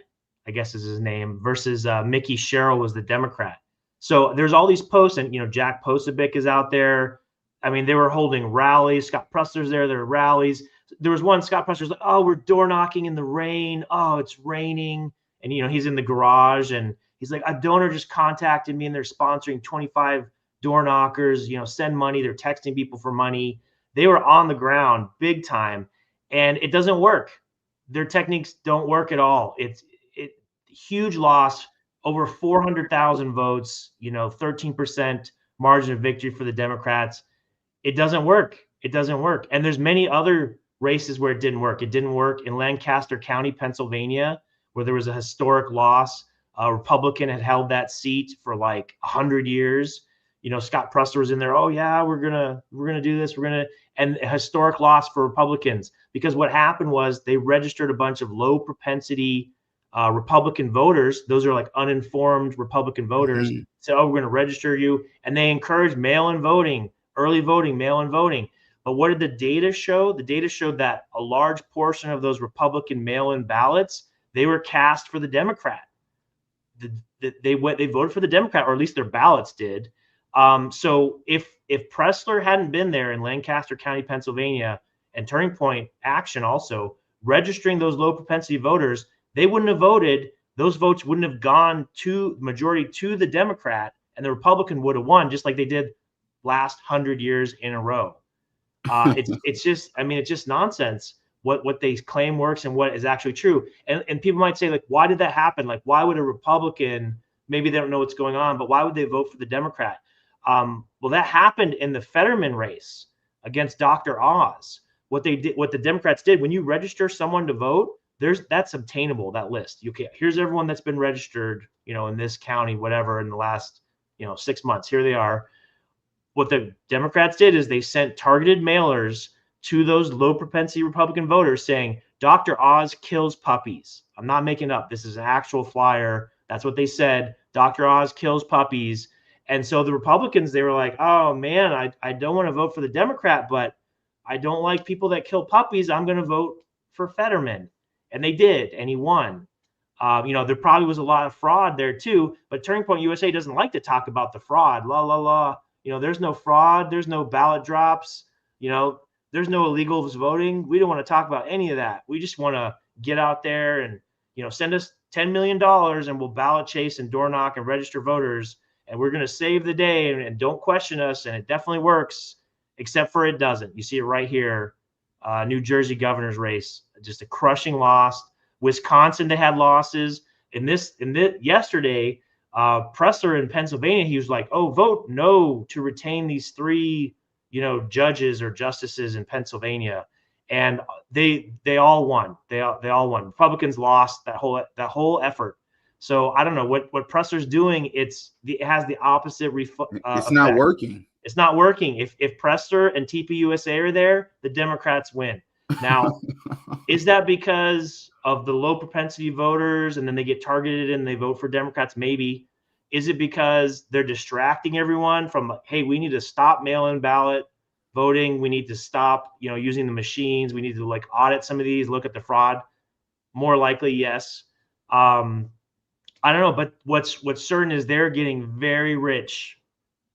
I guess is his name, versus Mickey Sherrill was the Democrat. So there's all these posts, and Jack Posobiec is out there. I mean, they were holding rallies. Scott Presser's there. There are rallies. There was one, Scott Presser's like, "Oh, we're door knocking in the rain. Oh, it's raining." And he's in the garage and he's like, "A donor just contacted me and they're sponsoring 25 door knockers. Send money." They're texting people for money. They were on the ground big time, and it doesn't work. Their techniques don't work at all. It's huge loss, over 400,000 votes, 13% margin of victory for the Democrats. It doesn't work. It doesn't work. And there's many other races where it didn't work. It didn't work in Lancaster County, Pennsylvania, where there was a historic loss. A Republican had held that seat for like 100 years. Scott Presser was in there. "Oh yeah, we're gonna do this. And a historic loss for Republicans, because what happened was they registered a bunch of low propensity Republican voters. Those are like uninformed Republican voters. Mm-hmm. Said, "Oh, we're going to register you," and they encouraged mail-in voting, early voting, mail-in voting. But what did the data show? The data showed that a large portion of those Republican mail-in ballots, they were cast for the Democrat. They voted for the Democrat, or at least their ballots did. So if Pressler hadn't been there in Lancaster County, Pennsylvania, and Turning Point Action also registering those low propensity voters, they wouldn't have voted. Those votes wouldn't have gone to majority to the Democrat, and the Republican would have won, just like they did last 100 years in a row. It's just nonsense what they claim works and what is actually true. And people might say, like, why did that happen? Like, why would a Republican, maybe they don't know what's going on, but why would they vote for the Democrat? Well, that happened in the Fetterman race against Dr. Oz. What the Democrats did, when you register someone to vote, that's obtainable, that list. Here's everyone that's been registered, in this county, whatever, in the last, 6 months. Here they are. What the Democrats did is they sent targeted mailers to those low propensity Republican voters saying, "Dr. Oz kills puppies." I'm not making up. This is an actual flyer. That's what they said. Dr. Oz kills puppies. And so the Republicans, they were like, "Oh man, I don't want to vote for the Democrat, but I don't like people that kill puppies. I'm going to vote for Fetterman." And they did, and he won. There probably was a lot of fraud there too, but Turning Point USA doesn't like to talk about the fraud. There's no fraud. There's no ballot drops. There's no illegal voting. We don't want to talk about any of that. We just want to get out there and, send us $10 million and we'll ballot chase and door knock and register voters. And we're going to save the day and don't question us. And it definitely works, except for it doesn't. You see it right here. New Jersey governor's race, just a crushing loss. Wisconsin, they had losses. In this yesterday, Presser in Pennsylvania, he was like, "Oh, vote no to retain these 3, judges or justices in Pennsylvania," and they all won. They all won. Republicans lost that whole effort. So I don't know what Presser's doing. It has the opposite it's not effect. working. It's not working. If Presser and TPUSA are there, the Democrats win. Now, is that because of the low propensity voters and then they get targeted and they vote for Democrats? Maybe. Is it because they're distracting everyone from, hey, we need to stop mail-in ballot voting. We need to stop, using the machines. We need to audit some of these, look at the fraud. More likely, yes. I don't know, but what's certain is they're getting very rich.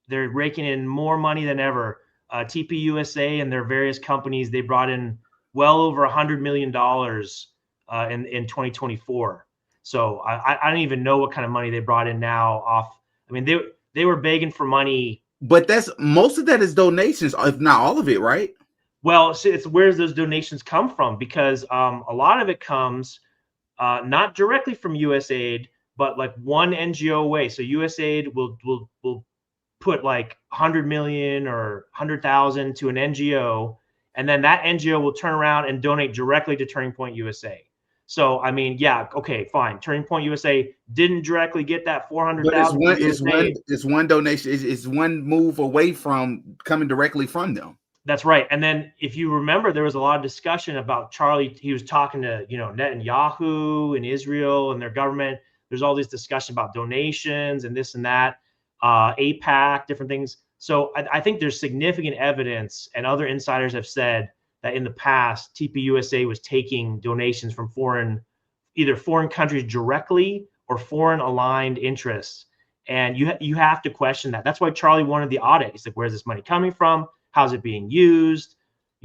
They're raking in more money than ever. TPUSA and their various companies, they brought in well over $100 million in 2024. So I don't even know what kind of money they brought in now off. I mean, they were begging for money. But that's most of that is donations, if not all of it, right? Well, so it's where's those donations come from? Because a lot of it comes not directly from USAID, but like one NGO away. So USAID will put like 100 million or 100,000 to an NGO, and then that NGO will turn around and donate directly to Turning Point USA. So I mean, yeah, okay, fine. Turning Point USA didn't directly get that 400,000. But it's one donation. It's one move away from coming directly from them. That's right. And then if you remember, there was a lot of discussion about Charlie. He was talking to, Netanyahu and Israel and their government. There's all these discussion about donations and this and that, APAC, different things. So I think there's significant evidence, and other insiders have said that in the past, TPUSA was taking donations from either foreign countries directly or foreign aligned interests. And you have to question that. That's why Charlie wanted the audit. He's like, where's this money coming from? How's it being used?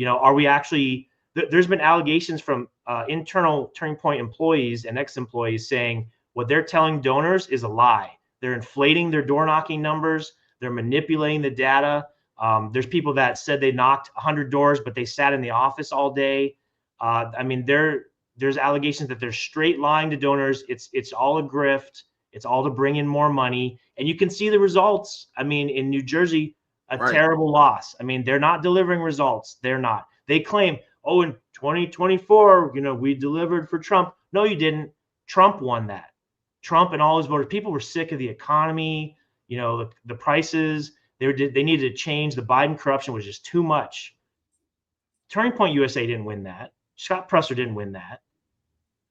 Are we actually, there's been allegations from internal Turning Point employees and ex-employees saying what they're telling donors is a lie. They're inflating their door knocking numbers. They're manipulating the data. There's people that said they knocked 100 doors, but they sat in the office all day. I mean, there's allegations that they're straight lying to donors. It's all a grift. It's all to bring in more money. And you can see the results. I mean, in New Jersey, Right. Terrible loss. I mean, they're not delivering results. They're not. They claim, oh, in 2024, we delivered for Trump. No, you didn't. Trump won that. Trump and all his voters. People were sick of the economy, the prices. They needed to change. The Biden corruption was just too much. Turning Point USA didn't win that. Scott Presser didn't win that.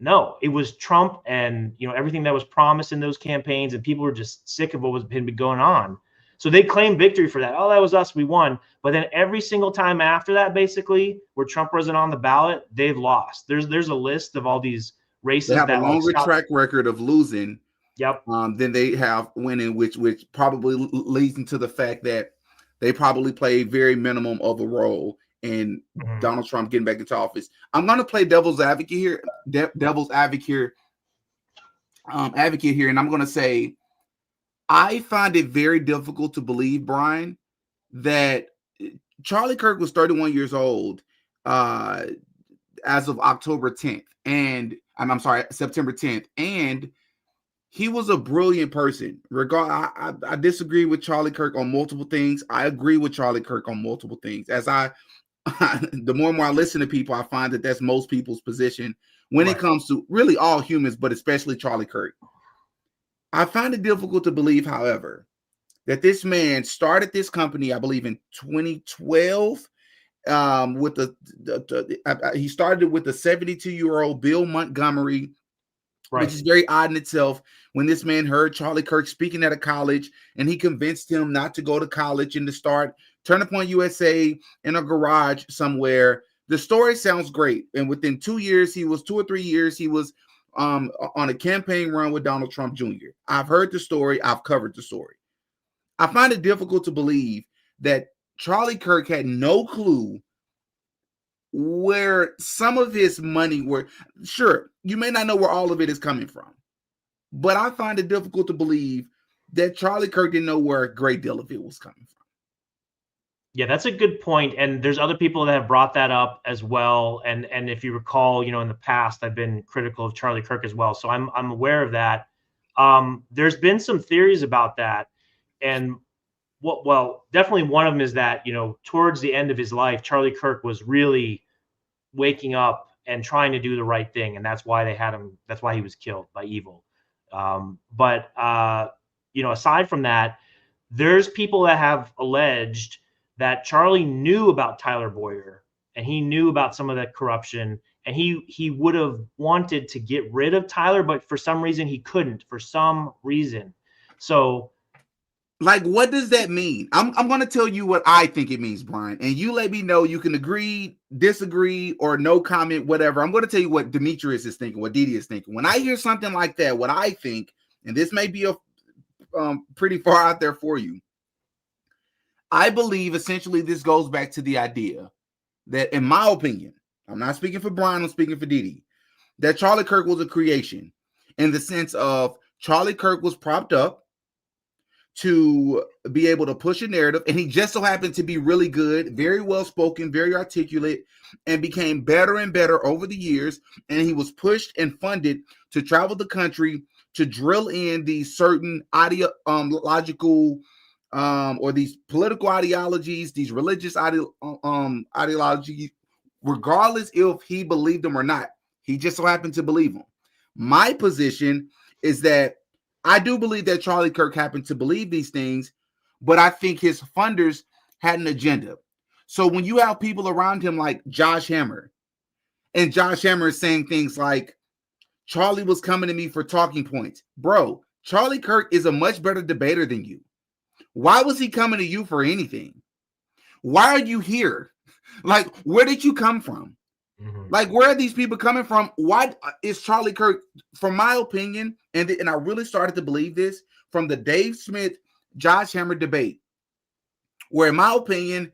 No, it was Trump and everything that was promised in those campaigns, and people were just sick of what was been going on. So they claimed victory for that. Oh, that was us. We won. But then every single time after that, basically, where Trump wasn't on the ballot, they've lost. There's a list of all these races. They have that a longer track record of losing. Yep. Than they have winning, which probably leads into the fact that they probably played very minimum of a role in Donald Trump getting back into office. I'm going to play devil's advocate here. Advocate here, and I'm going to say, I find it very difficult to believe, Brian, that Charlie Kirk was 31 years old as of October 10th, and I'm sorry, September 10th, and he was a brilliant person. I disagree with Charlie Kirk on multiple things. I agree with Charlie Kirk on multiple things. As the more and more I listen to people, I find that that's most people's position when it comes to really all humans, but especially Charlie Kirk. I find it difficult to believe, however, that this man started this company, I believe, in 2012. He started with a 72-year-old Bill Montgomery, which is very odd in itself. When this man heard Charlie Kirk speaking at a college, and he convinced him not to go to college and to start Turning Point USA in a garage somewhere. The story sounds great, and within 2 or 3 years, he was on a campaign run with Donald Trump Jr. I've heard the story. I've covered the story. I find it difficult to believe that Charlie Kirk had no clue where some of his money were. Sure, you may not know where all of it is coming from, but I find it difficult to believe that Charlie Kirk didn't know where a great deal of it was coming from. Yeah, that's a good point. And there's other people that have brought that up as well. And if you recall, in the past, I've been critical of Charlie Kirk as well. So I'm aware of that. There's been some theories about that. And well, definitely one of them is that, towards the end of his life, Charlie Kirk was really waking up and trying to do the right thing. And that's why they had him. That's why he was killed by evil. But aside from that, there's people that have alleged that Charlie knew about Tyler Boyer and he knew about some of that corruption, and he would have wanted to get rid of Tyler, but for some reason he couldn't, for some reason. So, like, what does that mean? I'm going to tell you what I think it means, Brian, and you let me know. You can agree, disagree, or no comment, whatever. I'm going to tell you what Demetrius is thinking, what Didi is thinking. When I hear something like that, what I think, and this may be a pretty far out there for you, I believe essentially this goes back to the idea that, in my opinion, I'm not speaking for Brian, I'm speaking for Didi, that Charlie Kirk was a creation in the sense of Charlie Kirk was propped up to be able to push a narrative, and he just so happened to be really good, very well spoken, very articulate, and became better and better over the years. And he was pushed and funded to travel the country to drill in these certain ideological or these political ideologies, these religious ideologies, regardless if he believed them or not. He just so happened to believe them. My position is that I do believe that Charlie Kirk happened to believe these things, but I think his funders had an agenda. So when you have people around him like Josh Hammer, and Josh Hammer is saying things like, Charlie was coming to me for talking points. Bro, Charlie Kirk is a much better debater than you. Why was he coming to you for anything? Why are you here? Like, where did you come from? Like, where are these people coming from? Why is Charlie Kirk, from my opinion, and I really started to believe this from the Dave Smith, Josh Hammer debate, where in my opinion,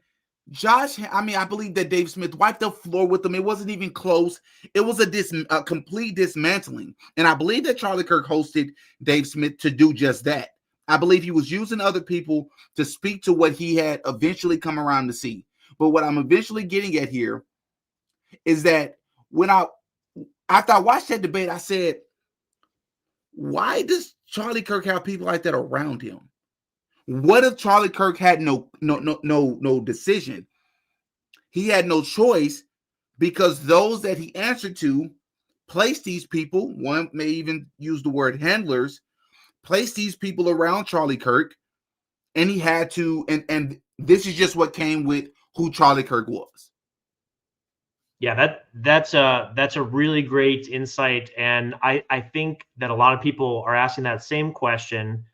I believe that Dave Smith wiped the floor with them. It wasn't even close. It was a complete dismantling. And I believe that Charlie Kirk hosted Dave Smith to do just that. I believe he was using other people to speak to what he had eventually come around to see. But what I'm eventually getting at here is that after I watched that debate, I said, why does Charlie Kirk have people like that around him? What if Charlie Kirk had no decision? He had no choice, because those that he answered to placed these people, one may even use the word handlers, placed these people around Charlie Kirk, and he had to, and this is just what came with who Charlie Kirk was. Yeah, that's a really great insight, and I think that a lot of people are asking that same question.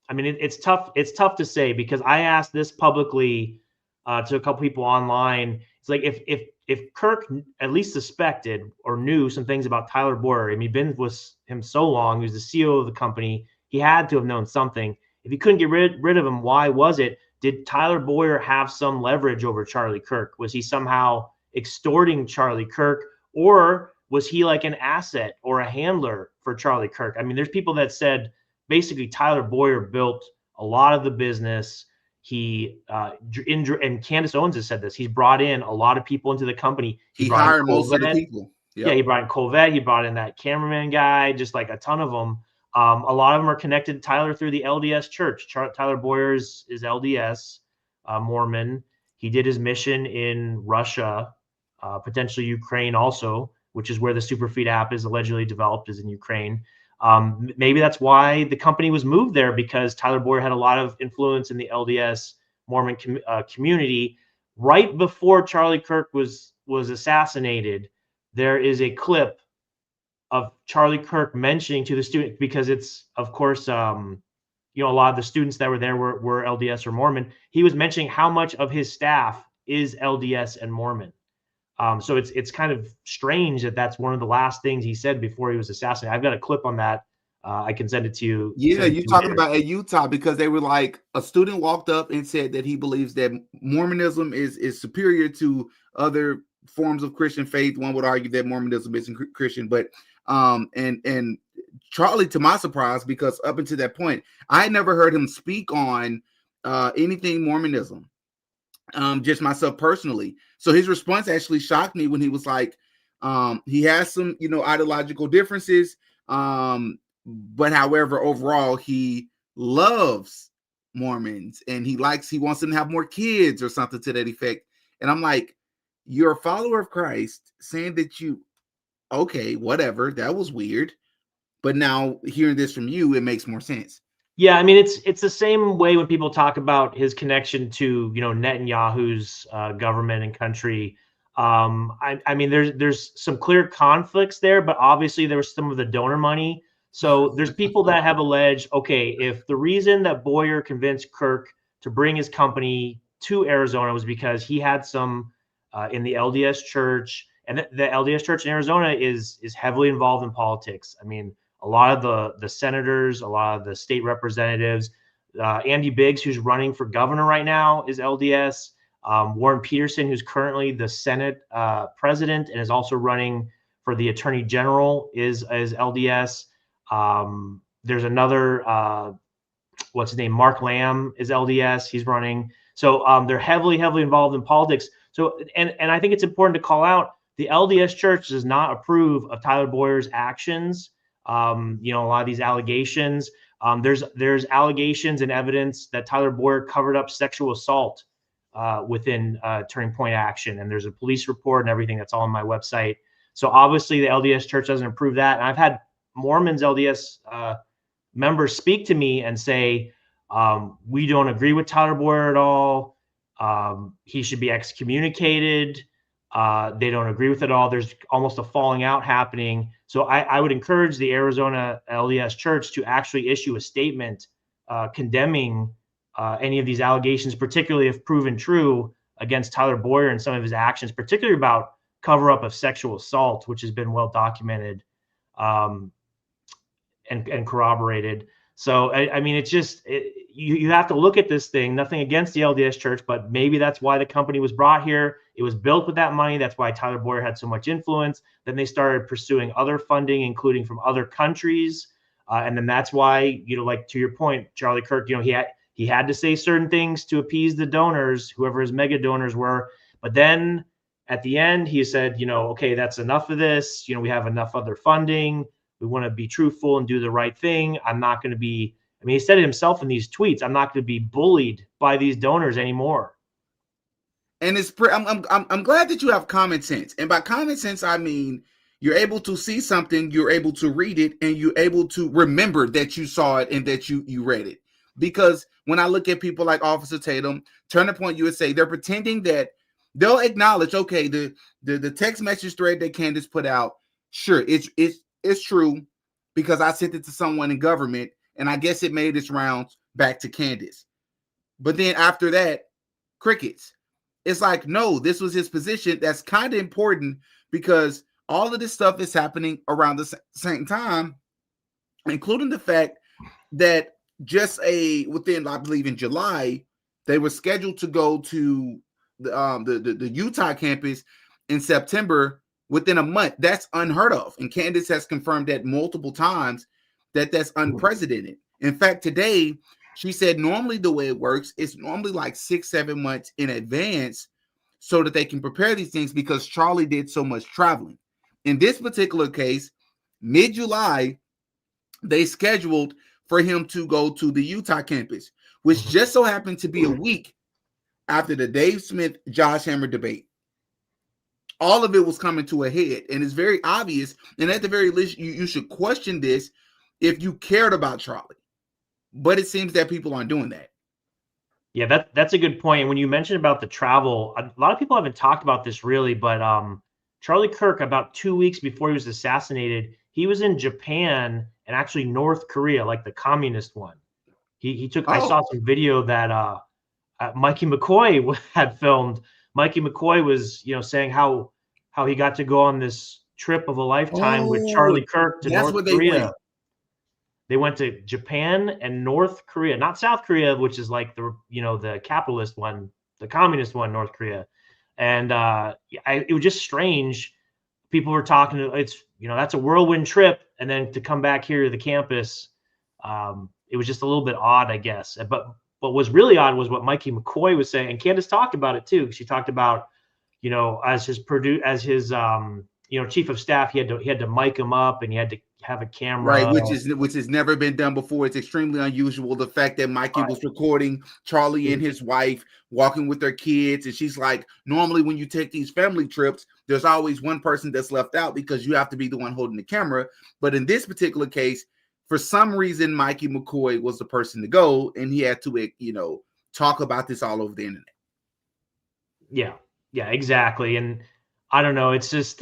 I mean, it's tough. It's tough to say, because I asked this publicly to a couple people online. It's like, if Kirk at least suspected or knew some things about Tyler Boyer, I mean, been with him so long, he was the CEO of the company, he had to have known something. If he couldn't get rid of him, why was it? Did Tyler Boyer have some leverage over Charlie Kirk? Was he somehow extorting Charlie Kirk, or was he like an asset or a handler for Charlie Kirk? I mean, there's people that said basically Tyler Boyer built a lot of the business. He and Candace Owens has said this. He's brought in a lot of people into the company. He hired most of the people. Yep. Yeah, he brought in Colvette. He brought in that cameraman guy, just like a ton of them. A lot of them are connected to Tyler through the LDS church. Tyler Boyer is LDS Mormon. He did his mission in Russia, potentially Ukraine also, which is where the Superfeed app is allegedly developed, is in Ukraine. Maybe that's why the company was moved there, because Tyler Boyer had a lot of influence in the LDS Mormon community. Right before Charlie Kirk was assassinated, there is a clip of Charlie Kirk mentioning to the student, because it's, of course, a lot of the students that were there were LDS or Mormon. He was mentioning how much of his staff is LDS and Mormon. So it's kind of strange that that's one of the last things he said before he was assassinated. I've got a clip on that. I can send it to you. Yeah, you're talking about at Utah, because they were like, a student walked up and said that he believes that Mormonism is superior to other forms of Christian faith. One would argue that Mormonism isn't Christian, but and Charlie, to my surprise, because up until that point, I had never heard him speak on anything Mormonism. Just myself personally. So his response actually shocked me when he was like, he has some, ideological differences. But however, overall, he loves Mormons and he wants them to have more kids or something to that effect. And I'm like, you're a follower of Christ saying that okay, whatever, that was weird. But now hearing this from you, it makes more sense. Yeah, I mean, it's the same way when people talk about his connection to, Netanyahu's government and country. I mean, there's some clear conflicts there, but obviously there was some of the donor money. So there's people that have alleged, okay, if the reason that Boyer convinced Kirk to bring his company to Arizona was because he had some in the LDS church, and the LDS church in Arizona is heavily involved in politics. I mean, a lot of the senators, a lot of the state representatives. Andy Biggs, who's running for governor right now, is LDS. Warren Peterson, who's currently the Senate president and is also running for the attorney general, is LDS. There's another, what's his name? Mark Lamb is LDS. He's running. So they're heavily involved in politics. So, and I think it's important to call out the LDS Church does not approve of Tyler Boyer's actions. A lot of these allegations. There's allegations and evidence that Tyler Boyer covered up sexual assault within Turning Point Action, and there's a police report and everything that's all on my website. So obviously the LDS Church doesn't approve that. And I've had Mormons LDS members speak to me and say, we don't agree with Tyler Boyer at all. He should be excommunicated. They don't agree with it all. There's almost a falling out happening. So I would encourage the Arizona LDS Church to actually issue a statement condemning any of these allegations, particularly if proven true, against Tyler Boyer and some of his actions, particularly about cover up of sexual assault, which has been well documented and corroborated. So, I mean, it's just, you have to look at this thing, nothing against the LDS Church, but maybe that's why the company was brought here. It was built with that money. That's why Tyler Boyer had so much influence. Then they started pursuing other funding, including from other countries. And then that's why, like to your point, Charlie Kirk, he had to say certain things to appease the donors, whoever his mega donors were. But then at the end, he said, okay, that's enough of this. We have enough other funding. We want to be truthful and do the right thing. I'm not going to be, he said it himself in these tweets, I'm not going to be bullied by these donors anymore. And I'm glad that you have common sense. And by common sense, I mean, you're able to see something, you're able to read it, and you're able to remember that you saw it and that you read it. Because when I look at people like Officer Tatum, Turning Point USA, they're pretending that they'll acknowledge, okay, the text message thread that Candace put out, sure, it's true because I sent it to someone in government and I guess it made its rounds back to Candace. But then after that, crickets. It's like, no, this was his position. That's kind of important because all of this stuff is happening around the same time, including the fact that just within, I believe in July, they were scheduled to go to the Utah campus in September within a month. That's unheard of. And Candace has confirmed that multiple times that that's unprecedented. In fact, today, she said normally the way it works is normally like 6-7 months in advance so that they can prepare these things because Charlie did so much traveling. In this particular case, mid-July, they scheduled for him to go to the Utah campus, which just so happened to be a week after the Dave Smith-Josh Hammer debate. All of it was coming to a head, and it's very obvious. And at the very least, you should question this if you cared about Charlie. But it seems that people aren't doing that. Yeah, that's a good point. And when you mentioned about the travel, a lot of people haven't talked about this really, but Charlie Kirk, about 2 weeks before he was assassinated, he was in Japan and actually North Korea, like the communist one. He took. I saw some video that Mikey McCoy had filmed. Mikey McCoy was, saying how he got to go on this trip of a lifetime with Charlie Kirk to North Korea. They went to Japan and North Korea, not South Korea, which is like the capitalist one, the communist one, North Korea. And it was just strange. People were talking to that's a whirlwind trip. And then to come back here to the campus, it was just a little bit odd, I guess. But what was really odd was what Mikey McCoy was saying, and Candace talked about it too. She talked about, you know, as his chief of staff, he had to mic him up, and he had to have a camera. Right, which has never been done before. It's extremely unusual. The fact that Mikey was recording Charlie and his wife walking with their kids, and she's like, normally when you take these family trips, there's always one person that's left out because you have to be the one holding the camera. But in this particular case, for some reason, Mikey McCoy was the person to go, and he had to, you know, talk about this all over the internet. Yeah, exactly. And I don't know. It's just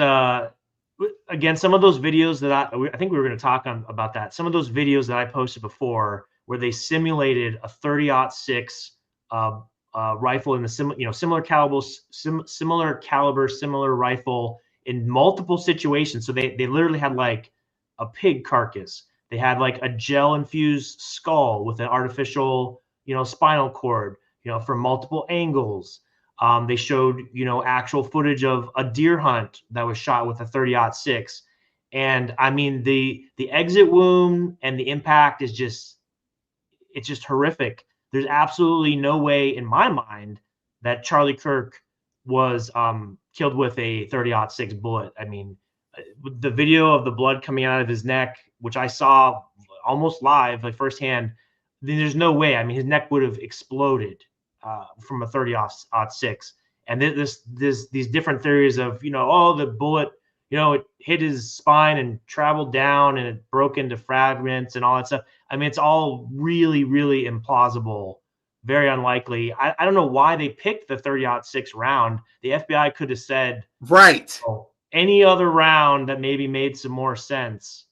again, some of those videos that I think we were going to talk about that. Some of those videos that I posted before, where they simulated a 30-06 rifle in the similar caliber, similar rifle in multiple situations. So they literally had like a pig carcass. They had like a gel infused skull with an artificial, spinal cord, from multiple angles. They showed, actual footage of a deer hunt that was shot with a 30-06. And I mean, the exit wound and the impact is it's just horrific. There's absolutely no way in my mind that Charlie Kirk was killed with a 30-06 bullet. I mean, the video of the blood coming out of his neck, which I saw almost live, like firsthand, there's no way. I mean, his neck would have exploded from a 30-06. And these different theories of, the bullet, it hit his spine and traveled down and it broke into fragments and all that stuff. I mean, it's all really, really implausible, very unlikely. I don't know why they picked the 30-06 round. The FBI could have said, right, any other round that maybe made some more sense.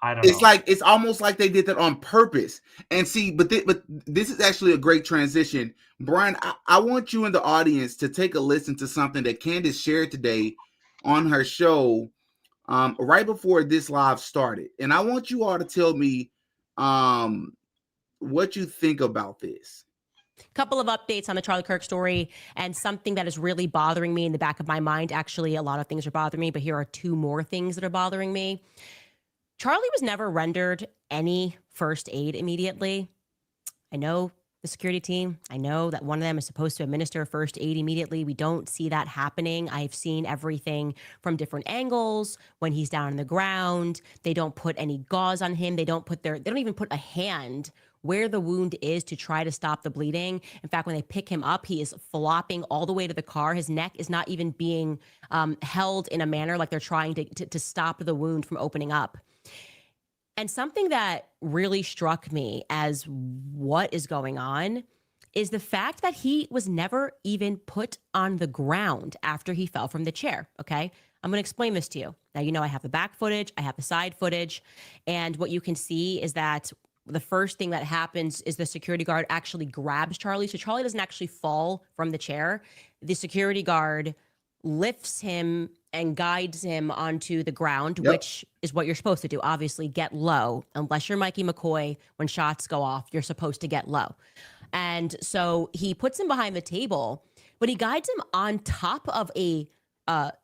I don't know. It's almost like they did that on purpose. And see, but this is actually a great transition. Brian, I want you in the audience to take a listen to something that Candace shared today on her show right before this live started. And I want you all to tell me what you think about this. Couple of updates on the Charlie Kirk story, and something that is really bothering me in the back of my mind. Actually, a lot of things are bothering me, but here are two more things that are bothering me. Charlie was never rendered any first aid immediately. I know the security team. I know that one of them is supposed to administer first aid immediately. We don't see that happening. I've seen everything from different angles. When he's down on the ground, they don't put any gauze on him. They don't even put a hand where the wound is to try to stop the bleeding. In fact, when they pick him up, he is flopping all the way to the car. His neck is not even being held in a manner like they're trying to stop the wound from opening up. And something that really struck me as what is going on is the fact that he was never even put on the ground after he fell from the chair, okay? I'm going to explain this to you. Now, I have the back footage, I have the side footage, and what you can see is that the first thing that happens is the security guard actually grabs Charlie. So Charlie doesn't actually fall from the chair. The security guard lifts him and guides him onto the ground, which is what you're supposed to do. Obviously, get low. Unless you're Mikey McCoy, when shots go off, you're supposed to get low. And so he puts him behind the table, but he guides him on top of a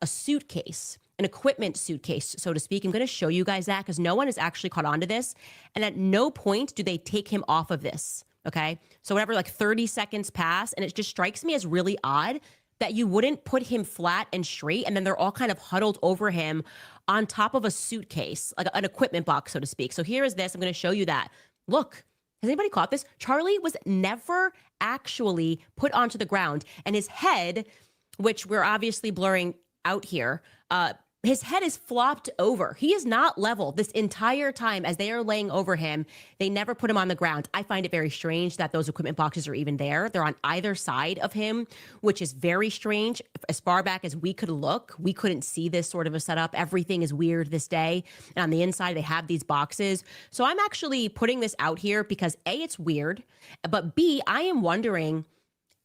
suitcase, an equipment suitcase, so to speak. I'm going to show you guys that because no one has actually caught on to this. And at no point do they take him off of this, okay? So whatever, like 30 seconds pass, and it just strikes me as really odd that you wouldn't put him flat and straight, and then they're all kind of huddled over him on top of a suitcase, like an equipment box, so to speak. So here is this. I'm going to show you that. Look, has anybody caught this? Charlie was never actually put onto the ground, and his head, which we're obviously blurring out here, his head is flopped over. He is not level this entire time as they are laying over him. They never put him on the ground. I find it very strange that those equipment boxes are even there. They're on either side of him, which is very strange. As far back as we could look, we couldn't see this sort of a setup. Everything is weird this day. And on the inside, they have these boxes. So I'm actually putting this out here because A, it's weird, but B, I am wondering,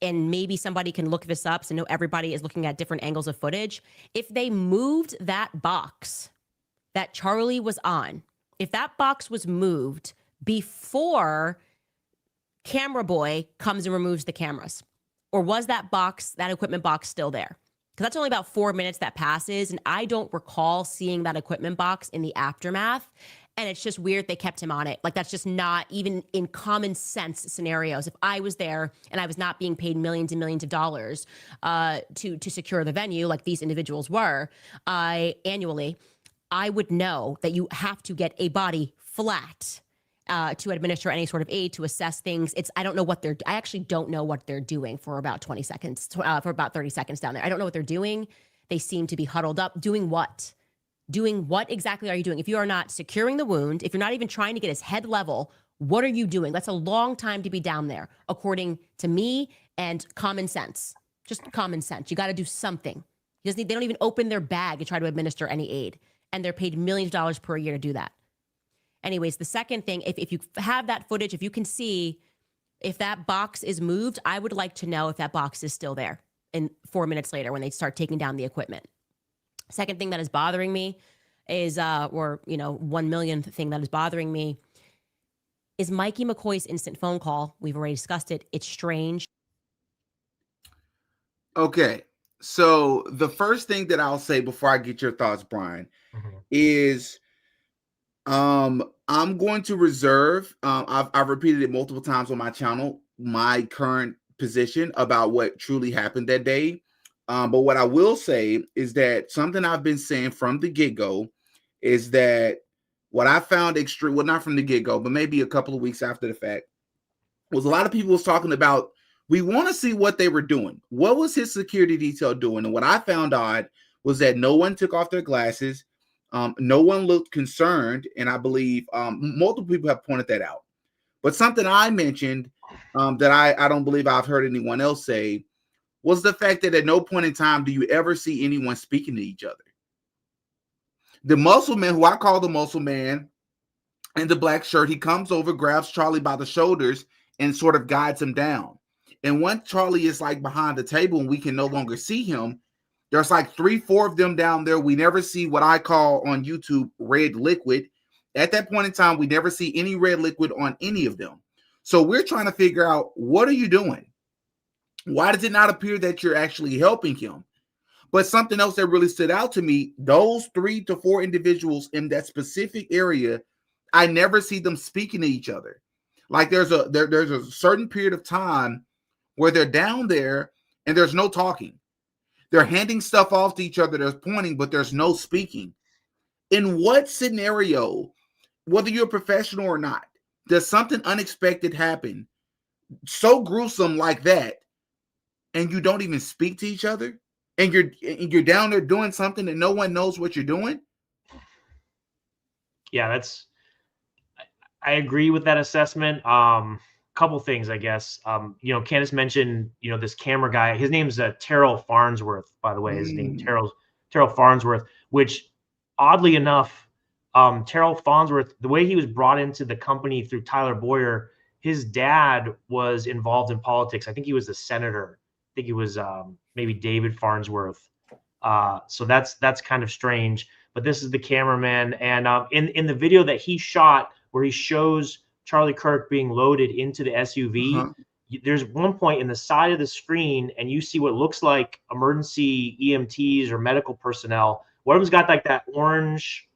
and maybe somebody can look this up, so I know everybody is looking at different angles of footage. If they moved that box that Charlie was on, if that box was moved before camera boy comes and removes the cameras, or was that equipment box still there? Because that's only about 4 minutes that passes, and I don't recall seeing that equipment box in the aftermath. And it's just weird they kept him on it. Like, that's just not even in common sense scenarios. If I was there and I was not being paid millions and millions of dollars to secure the venue, like these individuals were annually, I would know that you have to get a body flat to administer any sort of aid, to assess things. I actually don't know what they're doing for about 20 seconds, for about 30 seconds down there. I don't know what they're doing. They seem to be huddled up. Doing what? Doing what exactly are you doing? If you are not securing the wound, if you're not even trying to get his head level, what are you doing? That's a long time to be down there, according to me and common sense. Just common sense. You got to do something. They don't even open their bag to try to administer any aid. And they're paid millions of dollars per year to do that. Anyways, the second thing, if you have that footage, if you can see if that box is moved, I would like to know if that box is still there in 4 minutes later when they start taking down the equipment. Second thing that is bothering me is, 1 millionth thing that is bothering me is Mikey McCoy's instant phone call. We've already discussed it. It's strange. Okay. So the first thing that I'll say before I get your thoughts, Brian, is I'm going to reserve, I've repeated it multiple times on my channel, my current position about what truly happened that day. But what I will say is that something I've been saying from the get-go is that what I found extreme, well, not from the get-go, but maybe a couple of weeks after the fact, was a lot of people was talking about, we want to see what they were doing. What was his security detail doing? And what I found odd was that no one took off their glasses. No one looked concerned. And I believe multiple people have pointed that out. But something I mentioned that I don't believe I've heard anyone else say was the fact that at no point in time do you ever see anyone speaking to each other. The muscle man, who I call the muscle man in the black shirt, he comes over, grabs Charlie by the shoulders and sort of guides him down. And once Charlie is like behind the table and we can no longer see him, there's like 3-4 of them down there. We never see what I call on YouTube red liquid. At that point in time, we never see any red liquid on any of them. So we're trying to figure out, what are you doing? Why does it not appear that you're actually helping him? But something else that really stood out to me, those 3 to 4 individuals in that specific area, I never see them speaking to each other. Like there's a certain period of time where they're down there and there's no talking. They're handing stuff off to each other, there's pointing, but there's no speaking. In what scenario, whether you're a professional or not, does something unexpected happen so gruesome like that, and you don't even speak to each other, and you're down there doing something and no one knows what you're doing? Yeah, I agree with that assessment. Couple things, I guess. Candace mentioned, this camera guy. His name's Terrell Farnsworth, by the way. His name Terrell Farnsworth, which oddly enough, Terrell Farnsworth, the way he was brought into the company through Tyler Boyer, his dad was involved in politics. I think he was a senator. I think he was maybe David Farnsworth. So that's kind of strange. But this is the cameraman, and in the video that he shot, where he shows Charlie Kirk being loaded into the SUV, there's one point in the side of the screen, and you see what looks like emergency EMTs or medical personnel. One of them's got like that orange,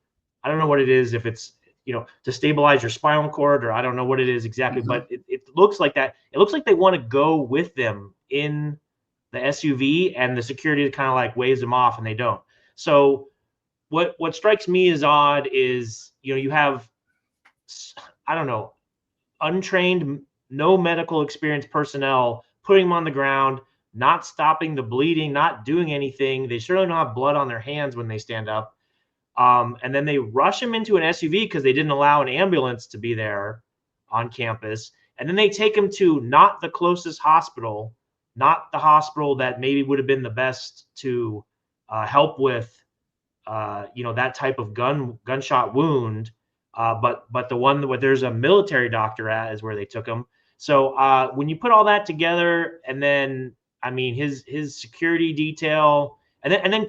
I don't know what it is, if it's to stabilize your spinal cord, or I don't know what it is exactly, but it looks like that. It looks like they want to go with them in the SUV, and the security kind of like waves them off, and they don't. So what strikes me as odd is, you have, I don't know, untrained, no medical experience personnel putting them on the ground, not stopping the bleeding, not doing anything. They certainly don't have blood on their hands when they stand up. And then they rush them into an SUV because they didn't allow an ambulance to be there on campus. And then they take them to not the closest hospital, not the hospital that maybe would have been the best to help with, that type of gunshot wound. But the one where there's a military doctor at is where they took him. So when you put all that together, and then his security detail, and then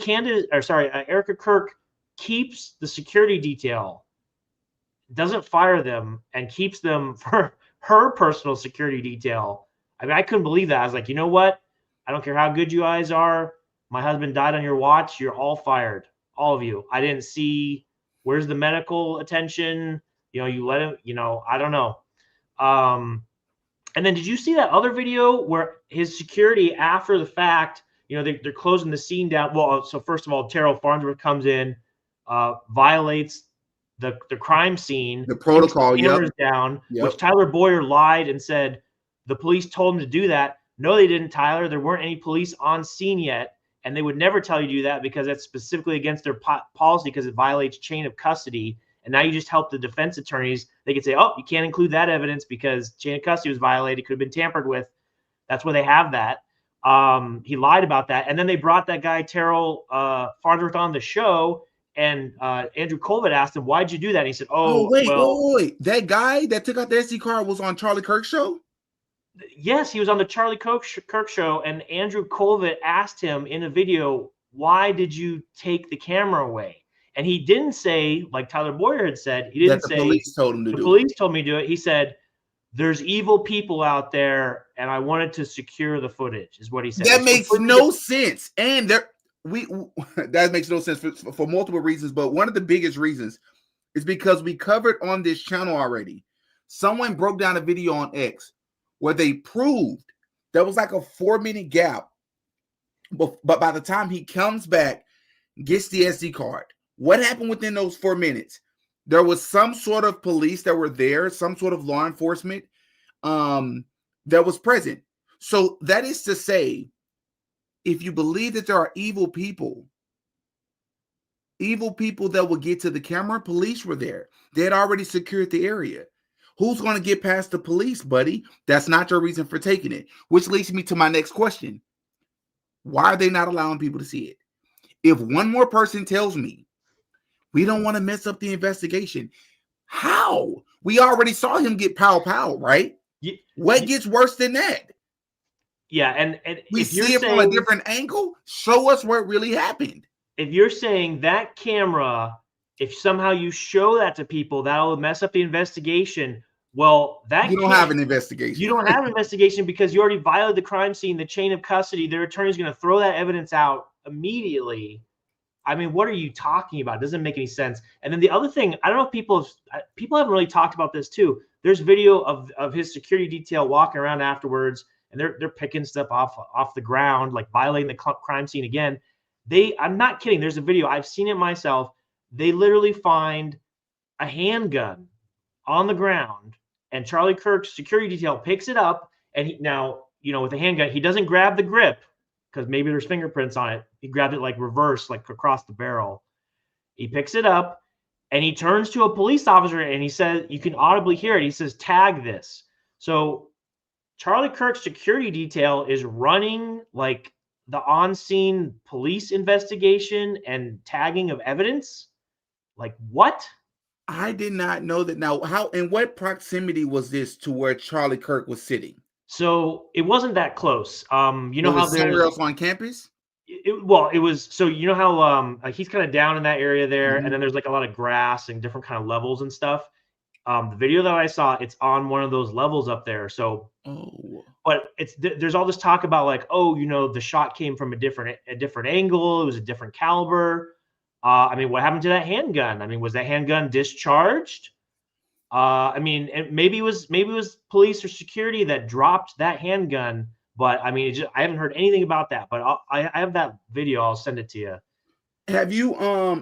Erica Kirk keeps the security detail, doesn't fire them, and keeps them for her personal security detail. I couldn't believe that. I was like, you know what? I don't care how good you guys are. My husband died on your watch. You're all fired, all of you. I didn't see Where's the medical attention? You know, you let him, you know, I don't know. And then did you see that other video where his security after the fact, you know, they're closing the scene down? Well, so first of all, Terrell Farnsworth comes in, violates the crime scene, The protocol, cameras down, Yep. which Tyler Boyer lied and said the police told him to do that. No, they didn't, Tyler. There weren't any police on scene yet, and they would never tell you to do that because that's specifically against their policy because it violates chain of custody. And now you just help the defense attorneys. They could say, oh, you can't include that evidence because chain of custody was violated. It could have been tampered with. That's why they have that. He lied about that. And then they brought that guy, Terrell Farnsworth, on the show. And Andrew Colvett asked him, why'd you do that? And he said, wait. That guy that took out the SD card was on Charlie Kirk's show? Yes, he was on the Charlie Kirk show. And Andrew Colvett asked him in a video, why did you take the camera away? And he didn't say, like Tyler Boyer had said, he didn't say, police told him to do it. The police told me to do it. He said, there's evil people out there, and I wanted to secure the footage, is what he said. That makes no sense. And that makes no sense for multiple reasons. But one of the biggest reasons is because we covered on this channel already. Someone broke down a video on X where they proved there was like a 4-minute gap. But by the time he comes back, gets the SD card, what happened within those 4 minutes? There was some sort of police that were there, some sort of law enforcement that was present. So that is to say, if you believe that there are evil people that will get to the camera, police were there. They had already secured the area. Who's going to get past the police, buddy? That's not your reason for taking it. Which leads me to my next question. Why are they not allowing people to see it? If one more person tells me, we don't want to mess up the investigation. How? We already saw him get pow, right? What gets worse than that? Yeah, and we see it from a different angle. Show us what really happened. If you're saying that camera, if somehow you show that to people, that'll mess up the investigation. Well, that you don't have an investigation. You don't have an investigation because you already violated the crime scene, the chain of custody. Their attorney's going to throw that evidence out immediately. I mean, what are you talking about? It doesn't make any sense. And then the other thing, I don't know if people haven't really talked about this too. There's video of his security detail walking around afterwards, and they're picking stuff off the ground, like violating the crime scene again. I'm not kidding. There's a video. I've seen it myself. They literally find a handgun on the ground, and Charlie Kirk's security detail picks it up. And with a handgun, he doesn't grab the grip because maybe there's fingerprints on it. He grabbed it like reverse, like across the barrel. He picks it up and he turns to a police officer and he says, you can audibly hear it. He says, tag this. So Charlie Kirk's security detail is running like the on-scene police investigation and tagging of evidence. Like what? I did not know that. Now, how, in what proximity was this to where Charlie Kirk was sitting? So it wasn't that close. You know how there's somewhere else on campus? It was, so you know how he's kind of down in that area there, and then there's like a lot of grass and different kind of levels and stuff. The video that I saw, it's on one of those levels up there. So, but there's all this talk about like, the shot came from a different angle. It was a different caliber. I mean, what happened to that handgun? I mean, was that handgun discharged? I mean, maybe it was police or security that dropped that handgun. But I mean, I haven't heard anything about that. But I have that video. I'll send it to you. Have you?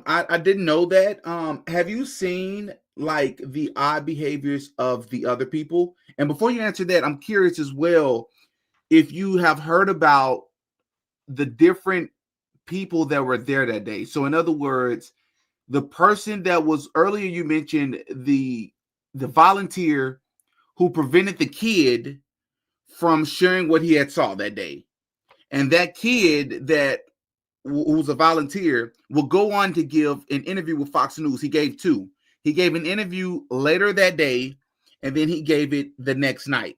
I didn't know that. Have you seen like the odd behaviors of the other people? And before you answer that, I'm curious as well if you have heard about the different people that were there that day. So in other words, the person that was earlier, you mentioned the volunteer who prevented the kid from sharing what he had saw that day. And that kid that who's a volunteer will go on to give an interview with Fox News. He gave two. He gave an interview later that day, and then he gave it the next night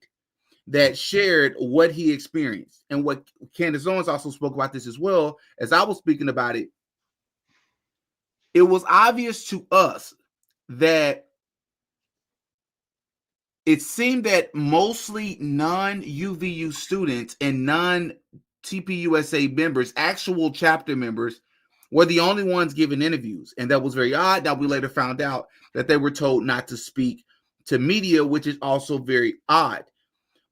that shared what he experienced. And what Candace Owens also spoke about this as well, as I was speaking about it. It was obvious to us that it seemed that mostly non-UVU students and non-TPUSA members, actual chapter members, were the only ones giving interviews. And that was very odd. Now, we later found out that they were told not to speak to media, which is also very odd.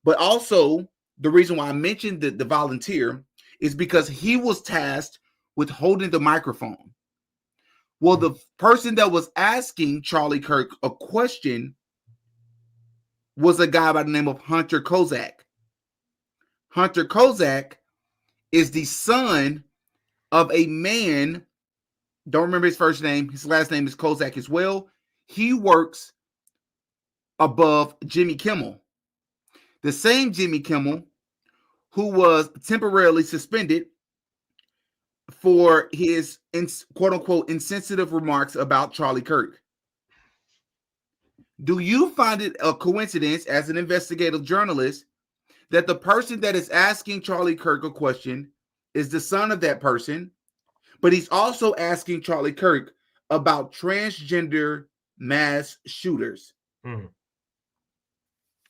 But also, the reason why I mentioned the volunteer is because he was tasked with holding the microphone. Well, the person that was asking Charlie Kirk a question was a guy by the name of Hunter Kozak. Hunter Kozak is the son of a man, don't remember his first name, his last name is Kozak as well. He works above Jimmy Kimmel. The same Jimmy Kimmel who was temporarily suspended for his quote-unquote insensitive remarks about Charlie Kirk. Do you find it a coincidence as an investigative journalist that the person that is asking Charlie Kirk a question is the son of that person, but he's also asking Charlie Kirk about transgender mass shooters?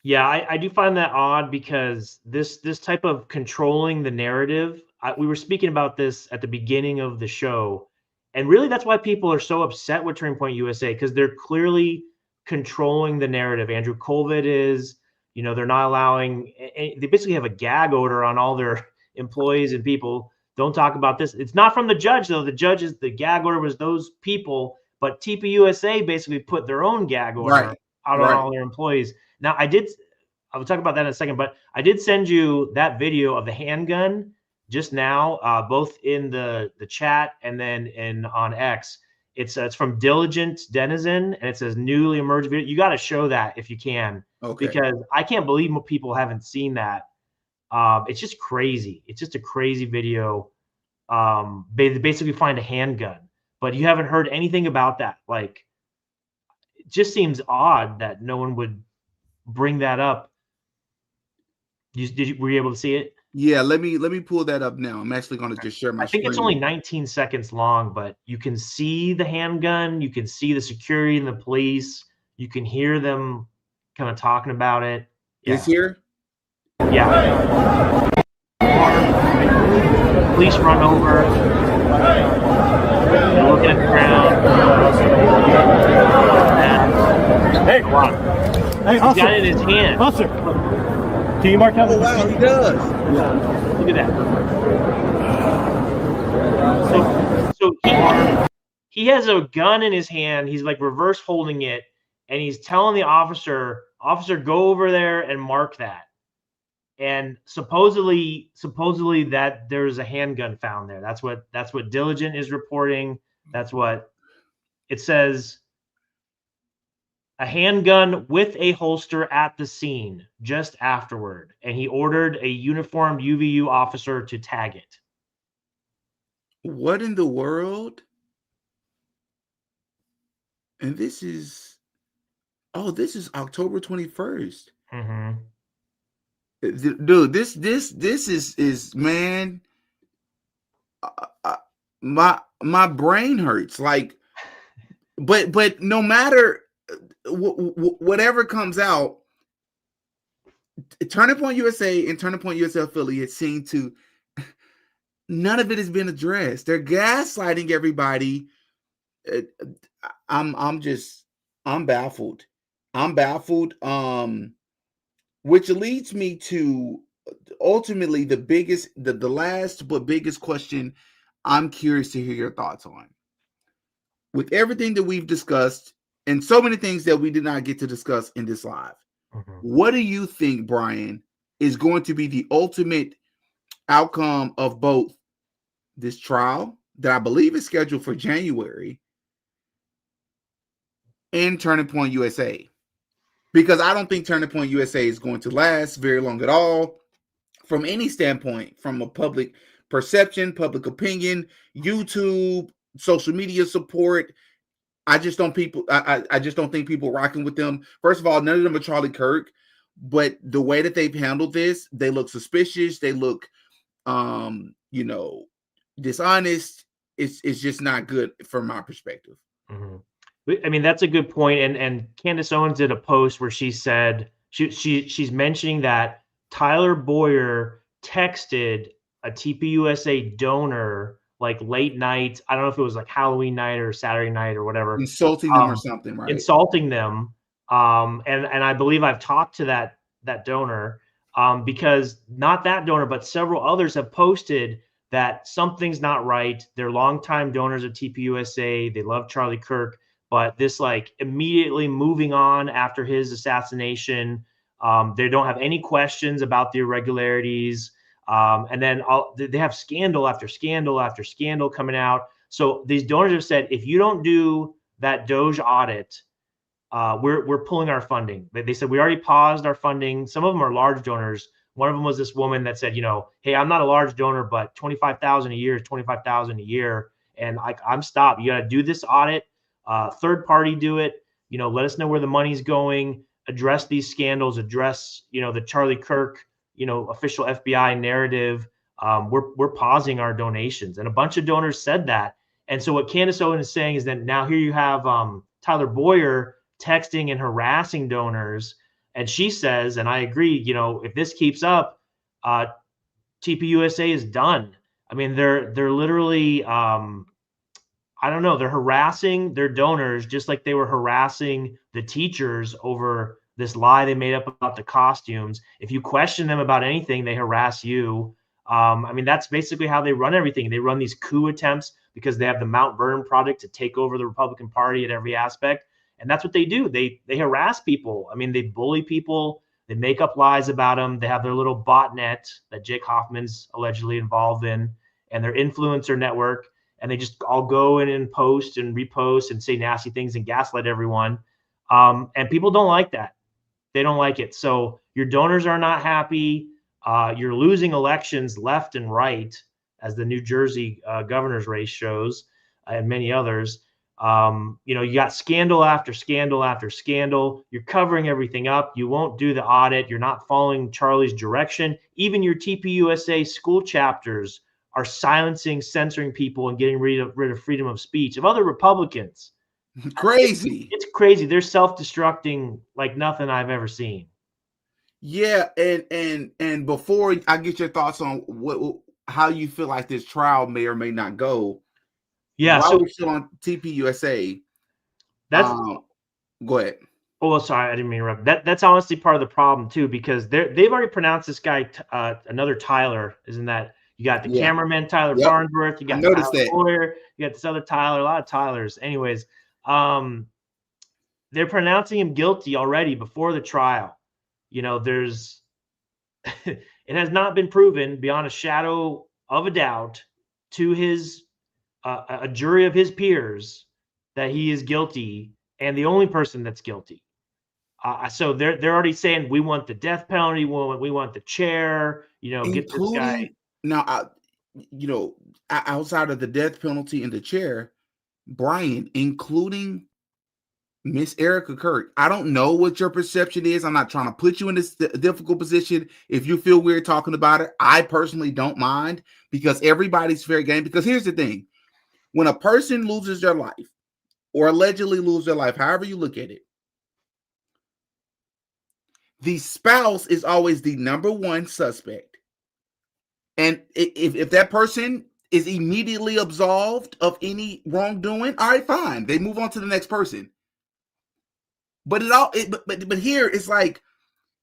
Yeah, I do find that odd because this type of controlling the narrative, we were speaking about this at the beginning of the show, and really that's why people are so upset with Turning Point USA, because they're clearly controlling the narrative. Andrew Colvett is, they're not allowing, they basically have a gag order on all their employees and people. Don't talk about this. It's not from the judge, though. The gag order was those people, but TPUSA basically put their own gag order out on all their employees. Now, I will talk about that in a second, but I did send you that video of the handgun just now, both in the chat and then on X. It's from Diligent Denizen, and it says newly emerged video. You got to show that if you can, because I can't believe people haven't seen that. It's just crazy. It's just a crazy video. They basically find a handgun, but you haven't heard anything about that. Like, it just seems odd that no one would bring that up. Were you able to see it? Yeah, let me pull that up now. I'm actually going to just share my screen. I think it's only 19 seconds long, but you can see the handgun, you can see the security and the police, you can hear them kind of talking about it. It's here? Yeah. Police run over. They're looking at the ground. Hey, wow. Hey, he's got it in his hand. Officer, can you mark out? Oh, wow, he does. Look at that. So he has a gun in his hand. He's like reverse holding it, and he's telling the officer, go over there and mark that. And supposedly that there's a handgun found there. That's what Diligent is reporting. That's what it says. A handgun with a holster at the scene just afterward, and he ordered a uniformed UVU officer to tag it. What in the world? And this is October 21st. Mm-hmm. Dude, this is man, my brain hurts. Like, but no matter whatever comes out, Turning Point USA and Turning Point USA affiliates seem to, none of it has been addressed. They're gaslighting everybody. I'm baffled. Which leads me to ultimately the last but biggest question I'm curious to hear your thoughts on. With everything that we've discussed and so many things that we did not get to discuss in this live, what do you think, Brian, is going to be the ultimate outcome of both this trial that I believe is scheduled for January and Turning Point USA? Because I don't think Turning Point USA is going to last very long at all from any standpoint, from a public perception, public opinion, YouTube, social media support. I just don't think people rocking with them. First of all, none of them are Charlie Kirk, but the way that they've handled this, they look suspicious. They look, dishonest. It's just not good from my perspective. Mm-hmm. I mean, that's a good point. And Candace Owens did a post where she said she's mentioning that Tyler Boyer texted a TPUSA donor like late night. I don't know if it was like Halloween night or Saturday night or whatever. Insulting them or something, right? Insulting them. And I believe I've talked to that donor, because not that donor, but several others have posted that something's not right. They're longtime donors of TPUSA. They love Charlie Kirk, but this like immediately moving on after his assassination. They don't have any questions about the irregularities. And then they have scandal after scandal after scandal coming out. So these donors have said, if you don't do that Doge audit, we're pulling our funding. They said we already paused our funding. Some of them are large donors. One of them was this woman that said, hey, I'm not a large donor, but $25,000 a year is $25,000 a year, and I'm stopped. You got to do this audit. Third party do it. Let us know where the money's going. Address these scandals. Address the Charlie Kirk official FBI narrative. We're pausing our donations, and a bunch of donors said that. And so what Candace Owen is saying is that now here you have Tyler Boyer texting and harassing donors. And she says, and I agree, if this keeps up, TPUSA is done. I mean, they're literally, I don't know, they're harassing their donors just like they were harassing the teachers over this lie they made up about the costumes. If you question them about anything, they harass you. I mean, that's basically how they run everything. They run these coup attempts because they have the Mount Vernon project to take over the Republican Party at every aspect. And that's what they do. They harass people. I mean, they bully people. They make up lies about them. They have their little botnet that Jake Hoffman's allegedly involved in, and their influencer network. And they just all go in and post and repost and say nasty things and gaslight everyone. And people don't like that. They don't like it. So your donors are not happy. You're losing elections left and right, as the New Jersey governor's race shows, and many others. You got scandal after scandal after scandal. You're covering everything up. You won't do the audit. You're not following Charlie's direction. Even your TPUSA school chapters are silencing, censoring people, and getting rid of freedom of speech of other Republicans. Crazy. It's crazy. They're self-destructing like nothing I've ever seen. Yeah, and before I get your thoughts on how you feel like this trial may or may not go. Yeah, while so we're still on TPUSA, that's go ahead. Oh, sorry, I didn't mean to interrupt. That's honestly part of the problem too, because they've already pronounced this guy another Tyler. Isn't that you got the cameraman Tyler Farnsworth, you got Tyler Boyer, you got this other Tyler, a lot of Tylers. Anyways, they're pronouncing him guilty already before the trial. There's it has not been proven beyond a shadow of a doubt to his a jury of his peers that he is guilty, and the only person that's guilty. So they're already saying we want the death penalty, we want the chair, get this guy. Now, outside of the death penalty and the chair, Brian, including Miss Erica Kirk. I don't know what your perception is. I'm not trying to put you in this difficult position. If you feel weird talking about it, I personally don't mind, because everybody's fair game. Because here's the thing. When a person loses their life or allegedly lose their life, however you look at it, the spouse is always the number one suspect. And if that person is immediately absolved of any wrongdoing, all right, fine. They move on to the next person. But but here it's like,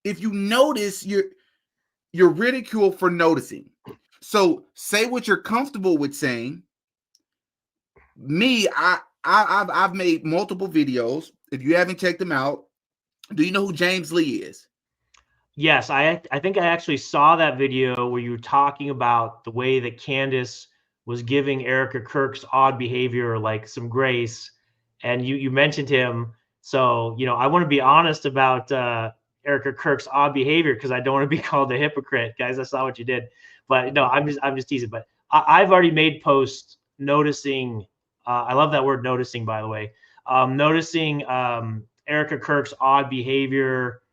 if you notice, you're ridiculed for noticing. So say what you're comfortable with saying. Me, I've made multiple videos. If you haven't checked them out, do you know who James Lee is? Yes, I think I actually saw that video where you were talking about the way that Candace was giving Erica Kirk's odd behavior like some grace, and you mentioned him. So I want to be honest about Erica Kirk's odd behavior, because I don't want to be called a hypocrite, guys. I saw what you did, but no, I'm just teasing. But I've already made posts noticing. I love that word, noticing, by the way. Noticing Erica Kirk's odd behavior.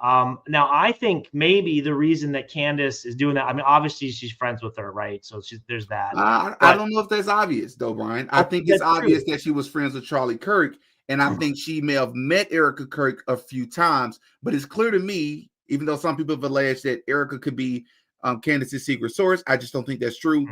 Now, I think maybe the reason that Candace is doing that, I mean, obviously she's friends with her, right? So there's that. I don't know if that's obvious, though, Brian. I think it's obvious that she was friends with Charlie Kirk, and I think she may have met Erica Kirk a few times. But it's clear to me, even though some people have alleged that Erica could be Candace's secret source, I just don't think that's true.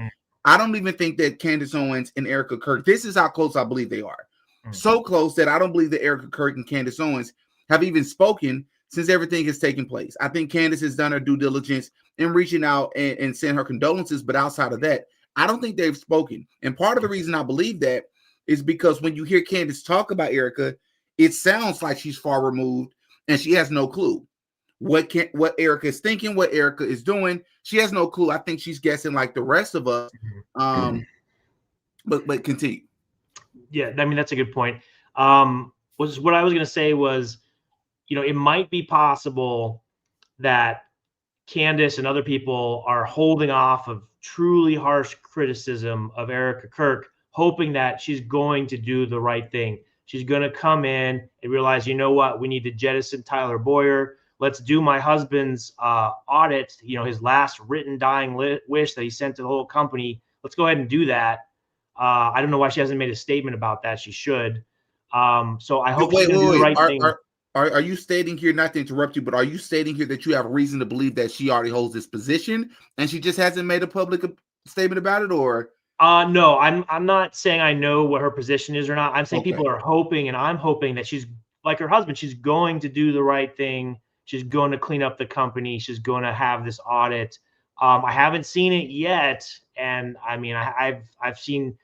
I don't even think that Candace Owens and Erica Kirk, this is how close I believe they are. So close that I don't believe that Erica Kirk and Candace Owens have even spoken since everything has taken place. I think Candace has done her due diligence in reaching out and send her condolences, but outside of that, I don't think they've spoken. And part of the reason I believe that is because when you hear Candace talk about Erica, it sounds like she's far removed and she has no clue what Erica is thinking, what Erica is doing. She has no clue. I think she's guessing like the rest of us. But continue. Yeah, I mean, that's a good point. What I was going to say was, it might be possible that Candace and other people are holding off of truly harsh criticism of Erica Kirk, hoping that she's going to do the right thing. She's going to come in and realize, you know what, we need to jettison Tyler Boyer. Let's do my husband's audit, his last written dying wish that he sent to the whole company. Let's go ahead and do that. I don't know why she hasn't made a statement about that. She should. So I hope she's going to do the right thing. Are you stating here, not to interrupt you, but are you stating here that you have reason to believe that she already holds this position and she just hasn't made a public statement about it, or? No, I'm not saying I know what her position is or not. I'm saying Okay. People are hoping, and I'm hoping that she's like her husband. She's going to do the right thing. She's going to clean up the company. She's going to have this audit. I haven't seen it yet, and I mean, I've seen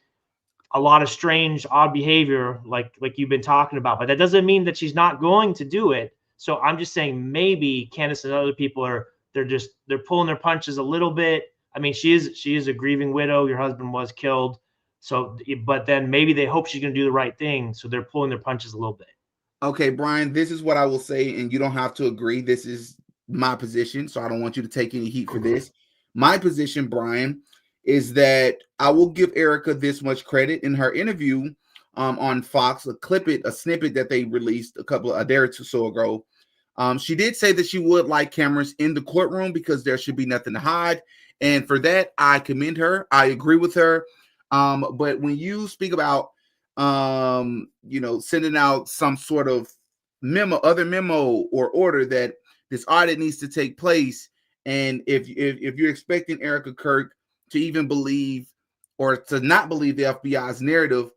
a lot of strange, odd behavior, like you've been talking about, but that doesn't mean that she's not going to do it. So I'm just saying maybe Candace and other people they're pulling their punches a little bit. I mean, she is a grieving widow. Your husband was killed. So, but then maybe they hope she's going to do the right thing. So they're pulling their punches a little bit. Okay, Brian, this is what I will say, and you don't have to agree. This is my position, so I don't want you to take any heat for this. My position, Brian, is that I will give Erica this much credit. In her interview on Fox, a snippet that they released a day or so ago, she did say that she would like cameras in the courtroom because there should be nothing to hide. And for that, I commend her. I agree with her. But when you speak about, sending out some sort of memo or order that this audit needs to take place, and if you're expecting Erica Kirk to even believe or to not believe the FBI's narrative,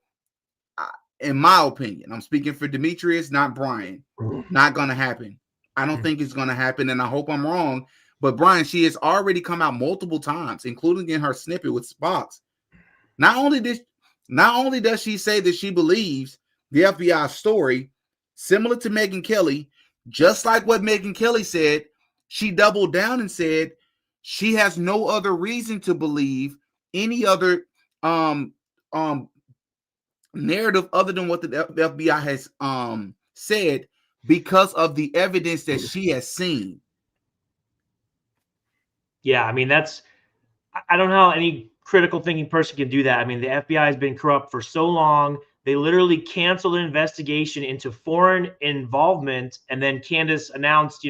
in my opinion, I'm speaking for Demetrius, not Brian, not going to happen. I don't think it's going to happen, and I hope I'm wrong. But Brian, she has already come out multiple times, including in her snippet with Fox. Not only does she say that she believes the FBI story, similar to Megyn Kelly, just like what Megyn Kelly said, she doubled down and said she has no other reason to believe any other narrative other than what the FBI has said because of the evidence that she has seen. Yeah, I mean, I don't know how any critical thinking person can do that. I mean, the FBI has been corrupt for so long. They literally canceled an investigation into foreign involvement. And then Candace announced,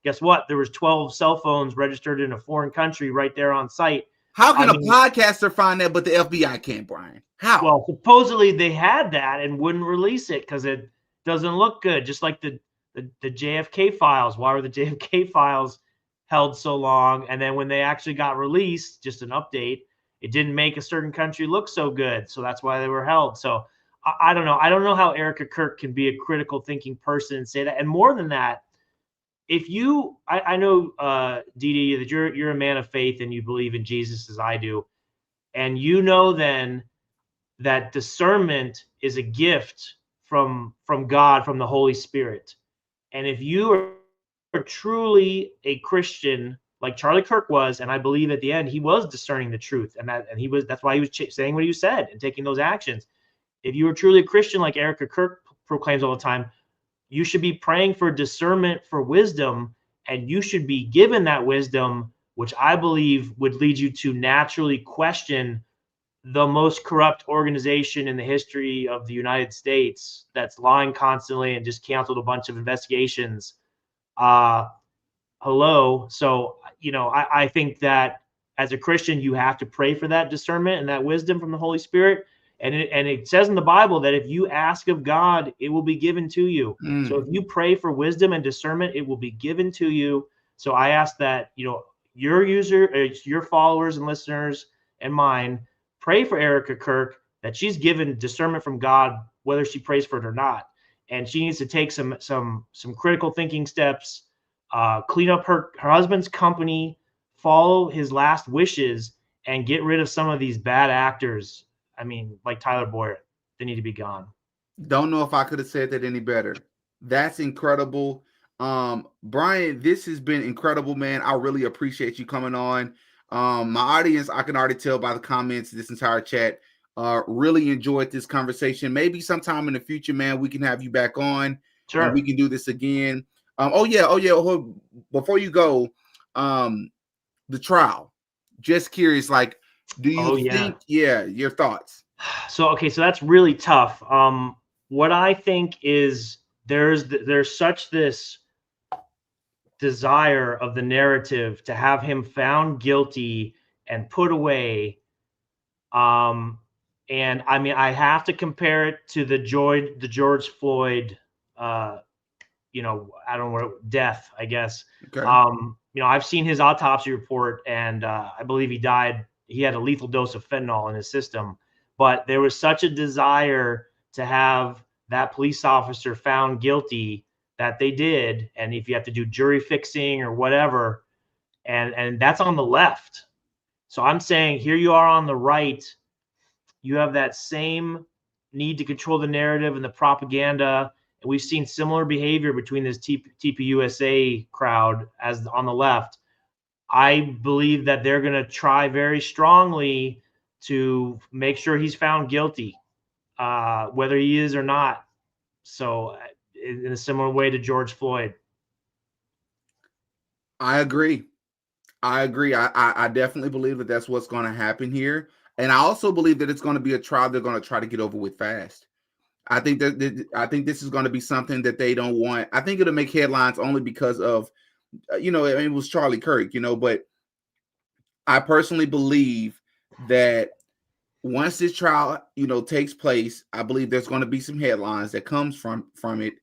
guess what? There was 12 cell phones registered in a foreign country right there on site. How can a podcaster find that, but the FBI can't, Brian? How? Well, supposedly they had that and wouldn't release it because it doesn't look good. Just like the JFK files. Why were the JFK files held so long? And then when they actually got released, just an update, it didn't make a certain country look so good. So that's why they were held. So I don't know. I don't know how Erica Kirk can be a critical thinking person and say that. And more than that, I know, Dee, that you're a man of faith and you believe in Jesus as I do. And then that discernment is a gift from God, from the Holy Spirit. And if you are truly a Christian, like Charlie Kirk was, and I believe at the end he was discerning the truth, that's why he was saying what he said and taking those actions. If you are truly a Christian, like Erica Kirk proclaims all the time, you should be praying for discernment, for wisdom, and you should be given that wisdom, which I believe would lead you to naturally question the most corrupt organization in the history of the United States that's lying constantly and just canceled a bunch of investigations. Hello. So, I think that as a Christian, you have to pray for that discernment and that wisdom from the Holy Spirit. And it says in the Bible that if you ask of God, it will be given to you. So if you pray for wisdom and discernment, it will be given to you. So I ask that, your followers and listeners and mine pray for Erica Kirk, that she's given discernment from God, whether she prays for it or not. And she needs to take some critical thinking steps, clean up her husband's company, follow his last wishes, and get rid of some of these bad actors. I mean, like Tyler Boyer, they need to be gone. Don't know if I could have said that any better. That's incredible. Brian, this has been incredible, man. I really appreciate you coming on. My audience, I can already tell by the comments, this entire chat, really enjoyed this conversation. Maybe sometime in the future, man, we can have you back on. Sure. And we can do this again. Oh yeah. Before you go, the trial. Just curious, like, do you think? Yeah, your thoughts. So that's really tough. What I think is there's such this desire of the narrative to have him found guilty and put away. And I mean, I have to compare it to the George Floyd, I don't know, death, I guess. Okay. I've seen his autopsy report, and I believe he died. He had a lethal dose of fentanyl in his system, but there was such a desire to have that police officer found guilty that they did. And if you have to do jury fixing or whatever, and that's on the left. So I'm saying, here you are on the right, you have that same need to control the narrative and the propaganda. And we've seen similar behavior between this TPUSA crowd as on the left. I believe that they're going to try very strongly to make sure he's found guilty, whether he is or not. So in a similar way to George Floyd. I agree. I definitely believe that that's what's going to happen here. And I also believe that it's going to be a trial they're going to try to get over with fast. I think this is going to be something that they don't want. I think it'll make headlines only because of, it was Charlie Kirk, but I personally believe that once this trial, takes place, I believe there's going to be some headlines that comes from it,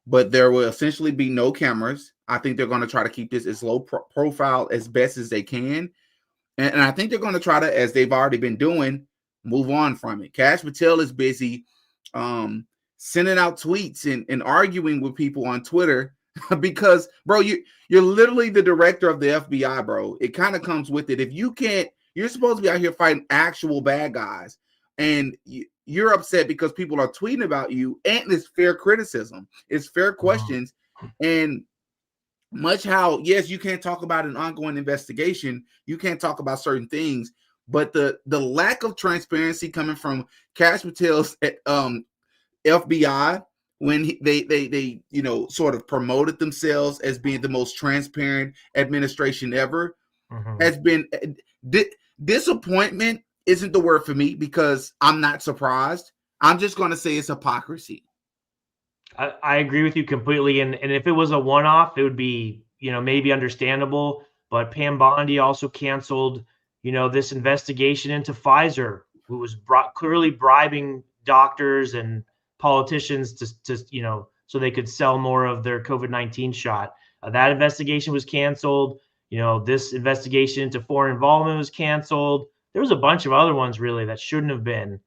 but there will essentially be no cameras. I think they're going to try to keep this as low profile as best as they can. And I think they're going to try to, as they've already been doing, move on from it. Kash Patel is busy sending out tweets and arguing with people on Twitter because, bro, you're literally the director of the FBI, bro. It kind of comes with it. If you can't, you're supposed to be out here fighting actual bad guys, and you're upset because people are tweeting about you, and it's fair criticism. It's fair questions. And much how, yes, you can't talk about an ongoing investigation. You can't talk about certain things, but the lack of transparency coming from Kash Patel's FBI when they sort of promoted themselves as being the most transparent administration ever has been disappointment isn't the word for me, because I'm not surprised. I'm just going to say it's hypocrisy. I agree with you completely. And if it was a one-off, it would be, maybe understandable. But Pam Bondi also canceled, this investigation into Pfizer, who was clearly bribing doctors and politicians to so they could sell more of their COVID-19 shot. That investigation was canceled. This investigation into foreign involvement was canceled. There was a bunch of other ones really that shouldn't have been.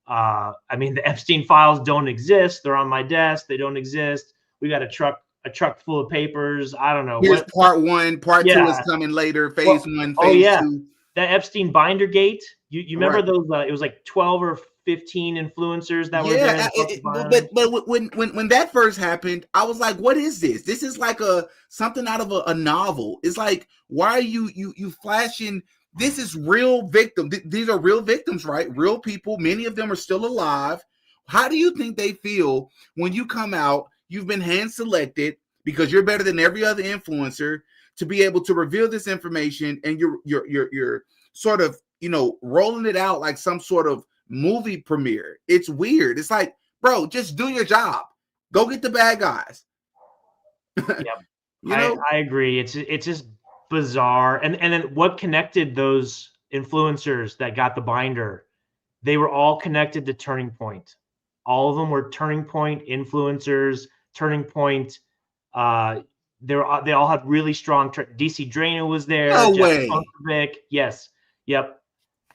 The Epstein files don't exist. They're on my desk. They don't exist. We got a truck full of papers. I don't know. Here's part one. Part two is coming later. Phase one, phase two. That Epstein binder gate. You remember those? It was like 12 or 15 influencers that were there. But when that first happened, I was like, what is this? This is like something out of a novel. It's like, why are you flashing? This is real victim. These are real victims, right? Real people. Many of them are still alive. How do you think they feel when you come out? You've been hand selected because you're better than every other influencer to be able to reveal this information, and you're sort of rolling it out like some sort of movie premiere. It's weird. It's like, bro, just do your job. Go get the bad guys. Yep. I agree. It's just bizarre. And then what connected those influencers that got the binder? They were all connected to Turning Point. All of them were Turning Point influencers. Turning Point. They all had really strong. DC Draino was there. No Jeff way. Funkovic. Yes. Yep.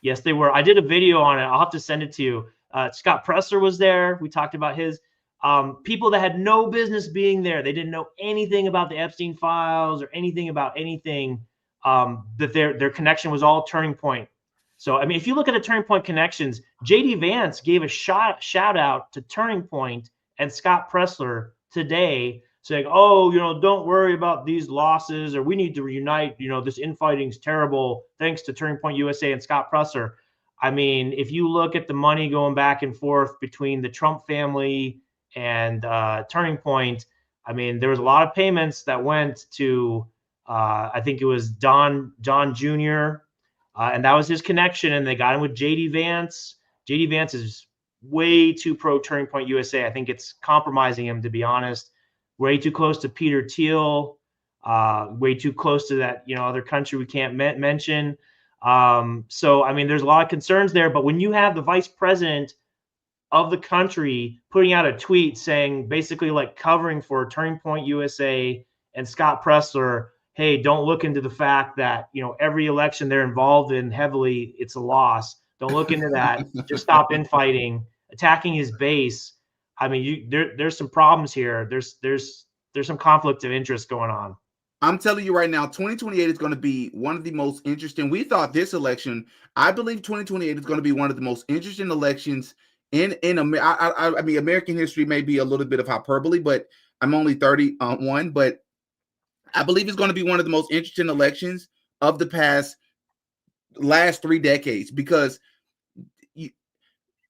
Yes, they were. I did a video on it. I'll have to send it to you. Scott Presler was there. We talked about his people that had no business being there. They didn't know anything about the Epstein files or anything about anything. That their connection was all Turning Point. So, I mean, if you look at the Turning Point connections, JD Vance gave a shout out to Turning Point and Scott Presler today, saying, oh, don't worry about these losses, or we need to reunite. This infighting's terrible, thanks to Turning Point USA and Scott Presler. I mean, if you look at the money going back and forth between the Trump family and Turning Point, I mean, there was a lot of payments that went to, I think it was John Jr., and that was his connection, and they got him with JD Vance. JD Vance is way too pro Turning Point USA. I think it's compromising him, to be honest. Way too close to Peter Thiel, way too close to that other country we can't mention. So, I mean, there's a lot of concerns there. But when you have the vice president of the country putting out a tweet saying, basically like covering for Turning Point USA and Scott Presler, hey, don't look into the fact that, every election they're involved in heavily, it's a loss. Don't look into that. Just stop infighting, attacking his base. I mean, there's some problems here. There's some conflict of interest going on. I'm telling you right now, 2028 is going to be one of the most interesting. We thought this election, I believe 2028 is going to be one of the most interesting elections in America. I mean, American history may be a little bit of hyperbole, but I'm only 31, but I believe it's going to be one of the most interesting elections of the last 3 decades, because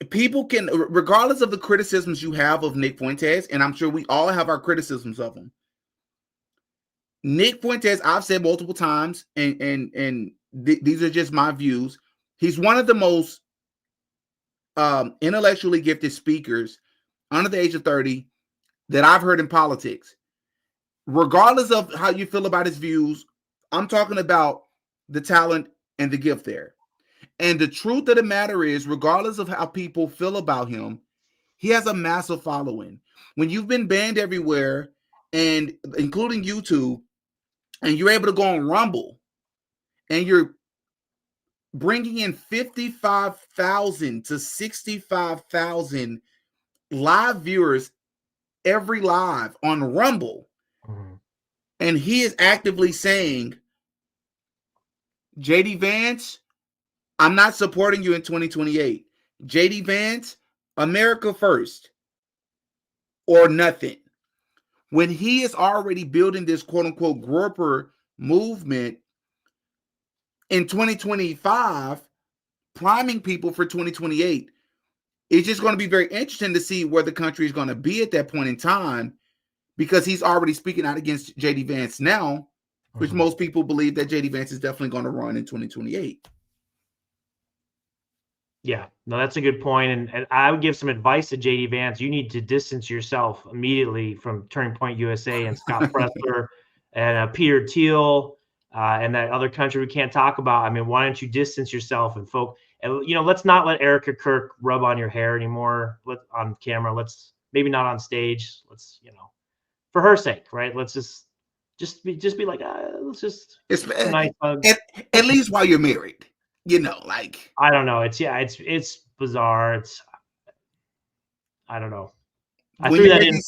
people can, regardless of the criticisms you have of Nick Fuentes, and I'm sure we all have our criticisms of him. Nick Fuentes, I've said multiple times, and these are just my views. He's one of the most intellectually gifted speakers under the age of 30 that I've heard in politics. Regardless of how you feel about his views, I'm talking about the talent and the gift there. And the truth of the matter is, regardless of how people feel about him, he has a massive following. When you've been banned everywhere, and including YouTube, and you're able to go on Rumble, and you're bringing in 55,000 to 65,000 live viewers every live on Rumble, and he is actively saying, JD Vance, I'm not supporting you in 2028. JD Vance, America first or nothing. When he is already building this quote-unquote Groper movement in 2025, priming people for 2028, it's just going to be very interesting to see where the country is going to be at that point in time, because he's already speaking out against JD Vance now, which most people believe that JD Vance is definitely going to run in 2028. Yeah, no, that's a good point. And I would give some advice to JD Vance. You need to distance yourself immediately from Turning Point USA and Scott Presler and Peter Thiel and that other country we can't talk about. I mean, why don't you distance yourself and let's not let Erica Kirk rub on your hair anymore on camera. Let's maybe not on stage. Let's, for her sake, right? Let's just be like, let's just It's nice hug. At least while you're married. Like, I don't know. It's bizarre. I don't know. I threw that in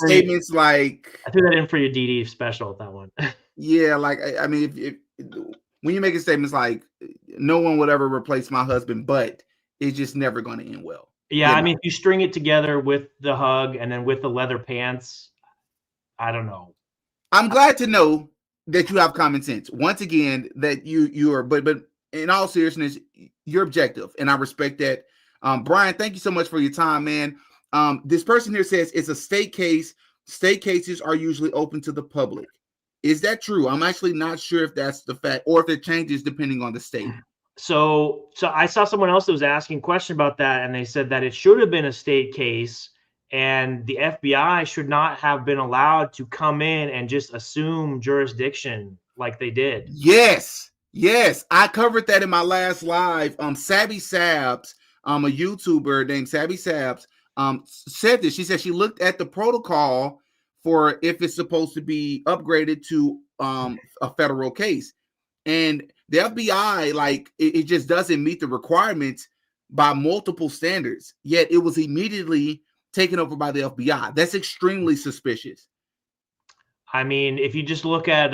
for your DD special, that one. Yeah, like, I mean, if when you make statements like, no one would ever replace my husband, but it's just never going to end well. Yeah, I mean, if you string it together with the hug and then with the leather pants, I don't know. I'm glad to know that you have common sense. Once again, that you are, but in all seriousness, you're objective, and I respect that. Brian, thank you so much for your time, man. This person here says it's a state case. State cases are usually open to the public. Is that true? I'm actually not sure if that's the fact, or if it changes depending on the state. So I saw someone else that was asking a question about that, and they said that it should have been a state case, and the FBI should not have been allowed to come in and just assume jurisdiction like they did. Yes, I covered that in my last live. Savvy Sabs, a YouTuber named Savvy Sabs, said this. She said she looked at the protocol for if it's supposed to be upgraded to a federal case, and The FBI, like, it just doesn't meet the requirements by multiple standards, yet it was immediately taken over by the FBI. That's extremely suspicious. I mean, if you just look at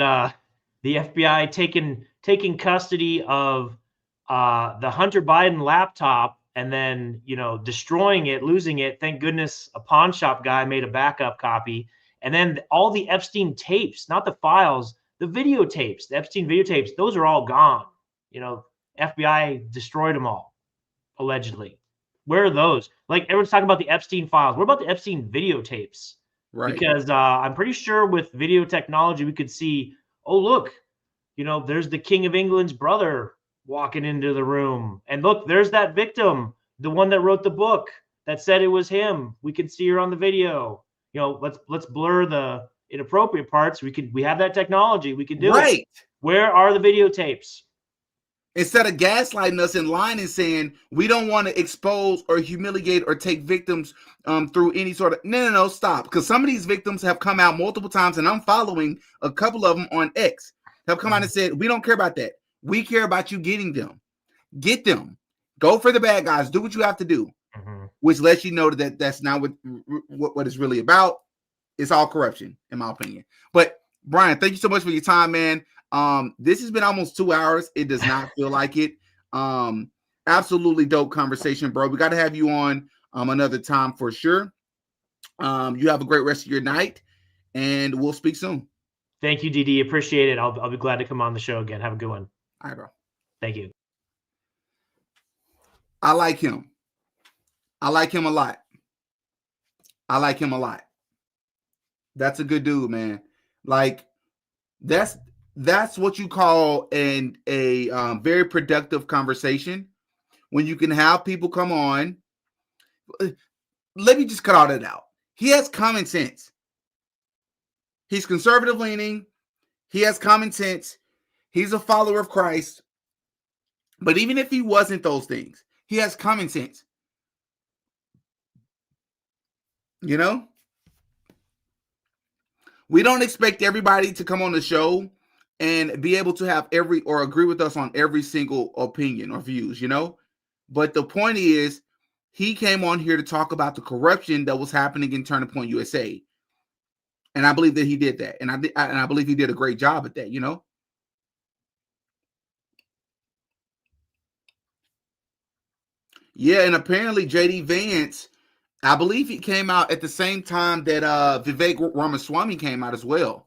the FBI taking custody of the Hunter Biden laptop and then, destroying it, losing it. Thank goodness a pawn shop guy made a backup copy. And then all the Epstein tapes, not the files, the videotapes, the Epstein videotapes, those are all gone. FBI destroyed them all, allegedly. Where are those? Like, everyone's talking about the Epstein files. What about the Epstein videotapes? Right. Because I'm pretty sure with video technology, we could see, oh, look, there's the King of England's brother walking into the room. And look, there's that victim, the one that wrote the book that said it was him. We can see her on the video. Let's blur the inappropriate parts. We have that technology. We can do it. Where are the videotapes? Instead of gaslighting us in line and saying we don't want to expose or humiliate or take victims through any sort of no, stop. Because some of these victims have come out multiple times, and I'm following a couple of them on X, have come out and said, we don't care about that. We care about you getting them. Get them. Go for the bad guys. Do what you have to do, which lets you know that that's not what it's really about. It's all corruption, in my opinion. But Brian, thank you so much for your time, man. This has been almost 2 hours. It does not feel like it. Absolutely dope conversation, bro. We got to have you on another time for sure. You have a great rest of your night, and we'll speak soon. Thank you, DD. Appreciate it. I'll be glad to come on the show again. Have a good one. All right, bro. Thank you. I like him. I like him a lot. That's a good dude, man. Like, that's what you call a very productive conversation, when you can have people come on. Let me just cut all that out. He has common sense. He's conservative leaning. He has common sense. He's a follower of Christ. But even if he wasn't those things, he has common sense. We don't expect everybody to come on the show and be able to have agree with us on every single opinion or views, But the point is, he came on here to talk about the corruption that was happening in Turning Point USA. And I believe that he did that. And I believe he did a great job at that, Yeah, and apparently JD Vance, I believe he came out at the same time that Vivek Ramaswamy came out as well.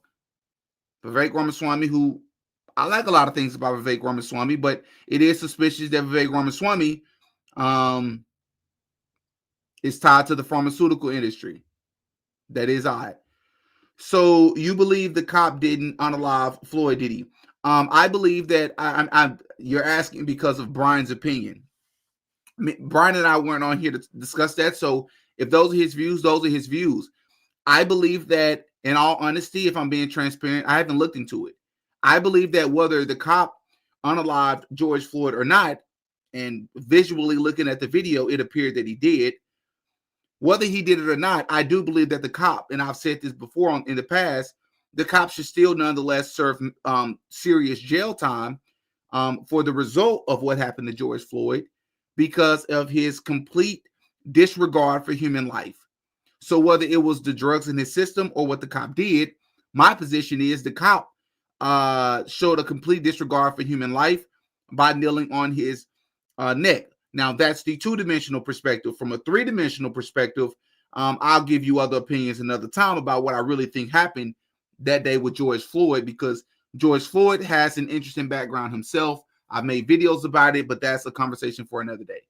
Vivek Ramaswamy, who I like a lot of things about Vivek Ramaswamy, but it is suspicious that Vivek Ramaswamy is tied to the pharmaceutical industry. That is odd. So you believe the cop didn't unalive Floyd, did he? I believe that you're asking because of Brian's opinion. Brian and I weren't on here to discuss that. So if those are his views, those are his views. I believe that, in all honesty, if I'm being transparent, I haven't looked into it. I believe that whether the cop unalived George Floyd or not, and visually looking at the video, it appeared that he did. Whether he did it or not, I do believe that the cop, and I've said this before in the past, the cop should still nonetheless serve serious jail time for the result of what happened to George Floyd, because of his complete disregard for human life. So whether it was the drugs in his system or what the cop did, my position is the cop showed a complete disregard for human life by kneeling on his neck. Now, that's the two-dimensional perspective. From a three-dimensional perspective, I'll give you other opinions another time about what I really think happened that day with George Floyd, because George Floyd has an interesting background himself. I've made videos about it, but that's a conversation for another day.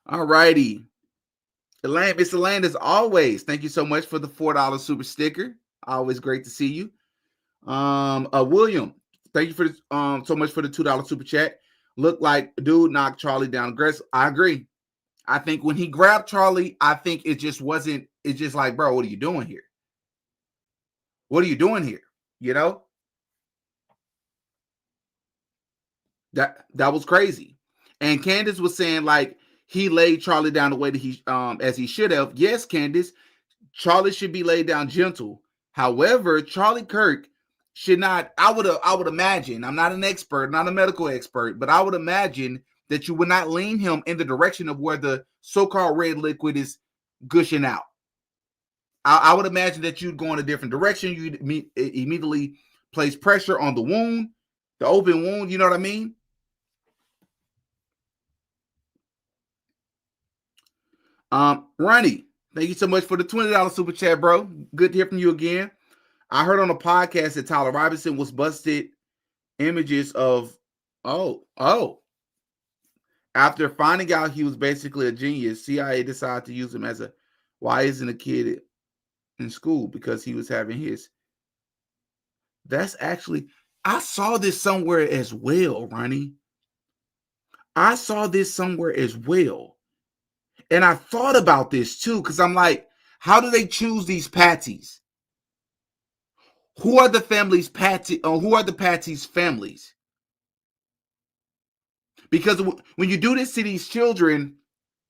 All righty. Mr. Land, as always, thank you so much for the $4 super sticker. Always great to see you. William, thank you for so much for the $2 super chat. Looked like dude knocked Charlie down aggressive. I agree. I think when he grabbed Charlie, I think it just wasn't, it's just like, bro, what are you doing here? What are you doing here? That was crazy. And Candace was saying, like, he laid Charlie down the way that he as he should have. Yes, Candace, Charlie should be laid down gentle. However, Charlie Kirk should not, I would imagine, I'm not an expert, not a medical expert, but I would imagine that you would not lean him in the direction of where the so-called red liquid is gushing out. I would imagine that you'd go in a different direction. You'd immediately place pressure on the wound, the open wound, you know what I mean? Ronnie, thank you so much for the $20 super chat, bro. Good to hear from you again. I heard on a podcast that Tyler Robinson was busted images of, after finding out he was basically a genius, CIA decided to use him as a, why isn't a kid in school? Because he was having his. That's actually, I saw this somewhere as well, Ronnie. I saw this somewhere as well. And I thought about this too, because I'm like, how do they choose these patties? Who are the families who are the patties families? Because when you do this to these children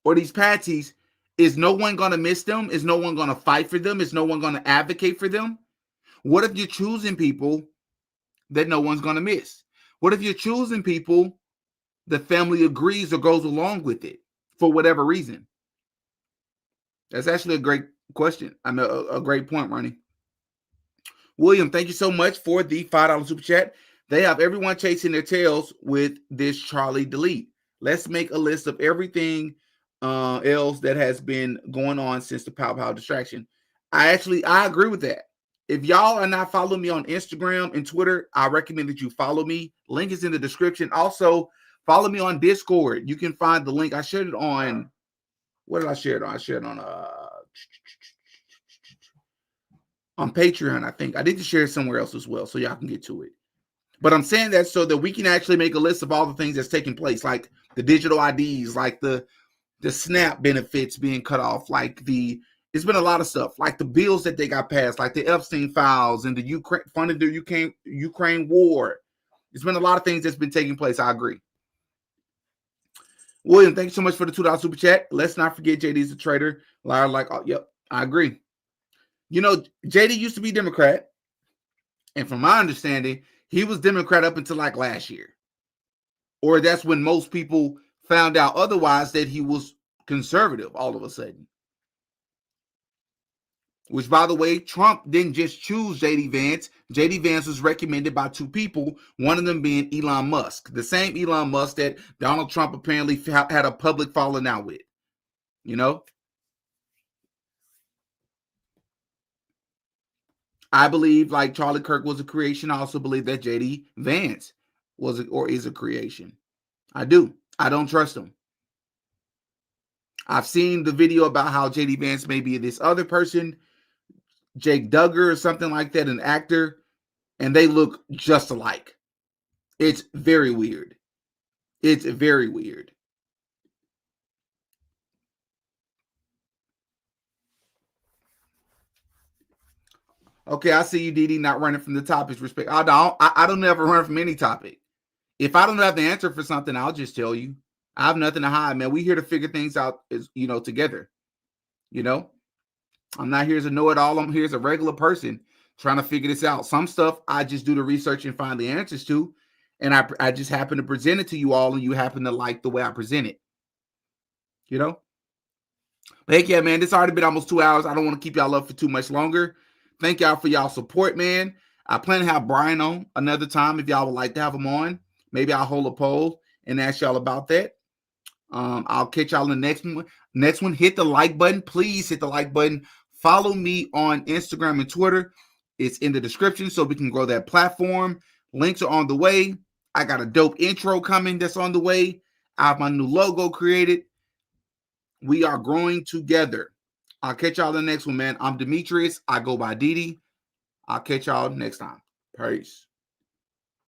or these patties, is no one going to miss them? Is no one going to fight for them? Is no one going to advocate for them? What if you're choosing people that no one's going to miss? What if you're choosing people the family agrees or goes along with it for whatever reason? That's actually a great question. I know a great point, Ronnie. William, thank you so much for the $5 super chat. They have everyone chasing their tails with this Charlie delete. Let's make a list of everything else that has been going on since the Pow distraction. I agree with that. If y'all are not following me on Instagram and Twitter, I recommend that you follow me. Link is in the description. Also, follow me on Discord. You can find the link. I shared it on, what did I share it on? I shared it on Patreon, I think. I need to share it somewhere else as well so y'all can get to it. But I'm saying that so that we can actually make a list of all the things that's taking place, like the digital IDs, like the SNAP benefits being cut off, like it's been a lot of stuff, like the bills that they got passed, like the Epstein files and the Ukraine war. It's been a lot of things that's been taking place. I agree. William, thank you so much for the $2 super chat. Let's not forget JD's a traitor. Liar, like, oh, yep, I agree. You know, JD used to be Democrat. And from my understanding, he was Democrat up until like last year. Or that's when most people found out otherwise, that he was conservative all of a sudden. Which, by the way, Trump didn't just choose J.D. Vance. J.D. Vance was recommended by two people, one of them being Elon Musk. The same Elon Musk that Donald Trump apparently had a public falling out with. You know? I believe, like Charlie Kirk was a creation, I also believe that J.D. Vance was or is a creation. I do. I don't trust him. I've seen the video about how J.D. Vance may be this other person, Jake Duggar or something like that, an actor, and they look just alike. It's very weird. It's very weird. Okay, I see you, Didi, not running from the topics. Respect. I don't ever run from any topic. If I don't have the answer for something, I'll just tell you. I have nothing to hide, man. We here to figure things out, together. I'm not here as a know-it-all. I'm here as a regular person trying to figure this out. Some stuff I just do the research and find the answers to, and I just happen to present it to you all, and you happen to like the way I present it. But heck yeah, man, this already been almost 2 hours. I don't want to keep y'all up for too much longer. Thank y'all for y'all support, man. I plan to have Brian on another time if y'all would like to have him on. Maybe I'll hold a poll and ask y'all about that. I'll catch y'all in the next one. Next one, hit the like button. Please hit the like button. Follow me on Instagram and Twitter. It's in the description so we can grow that platform. Links are on the way. I got a dope intro coming that's on the way. I have my new logo created. We are growing together. I'll catch y'all in the next one, man. I'm Demetrius. I go by Didi. I'll catch y'all next time. Peace.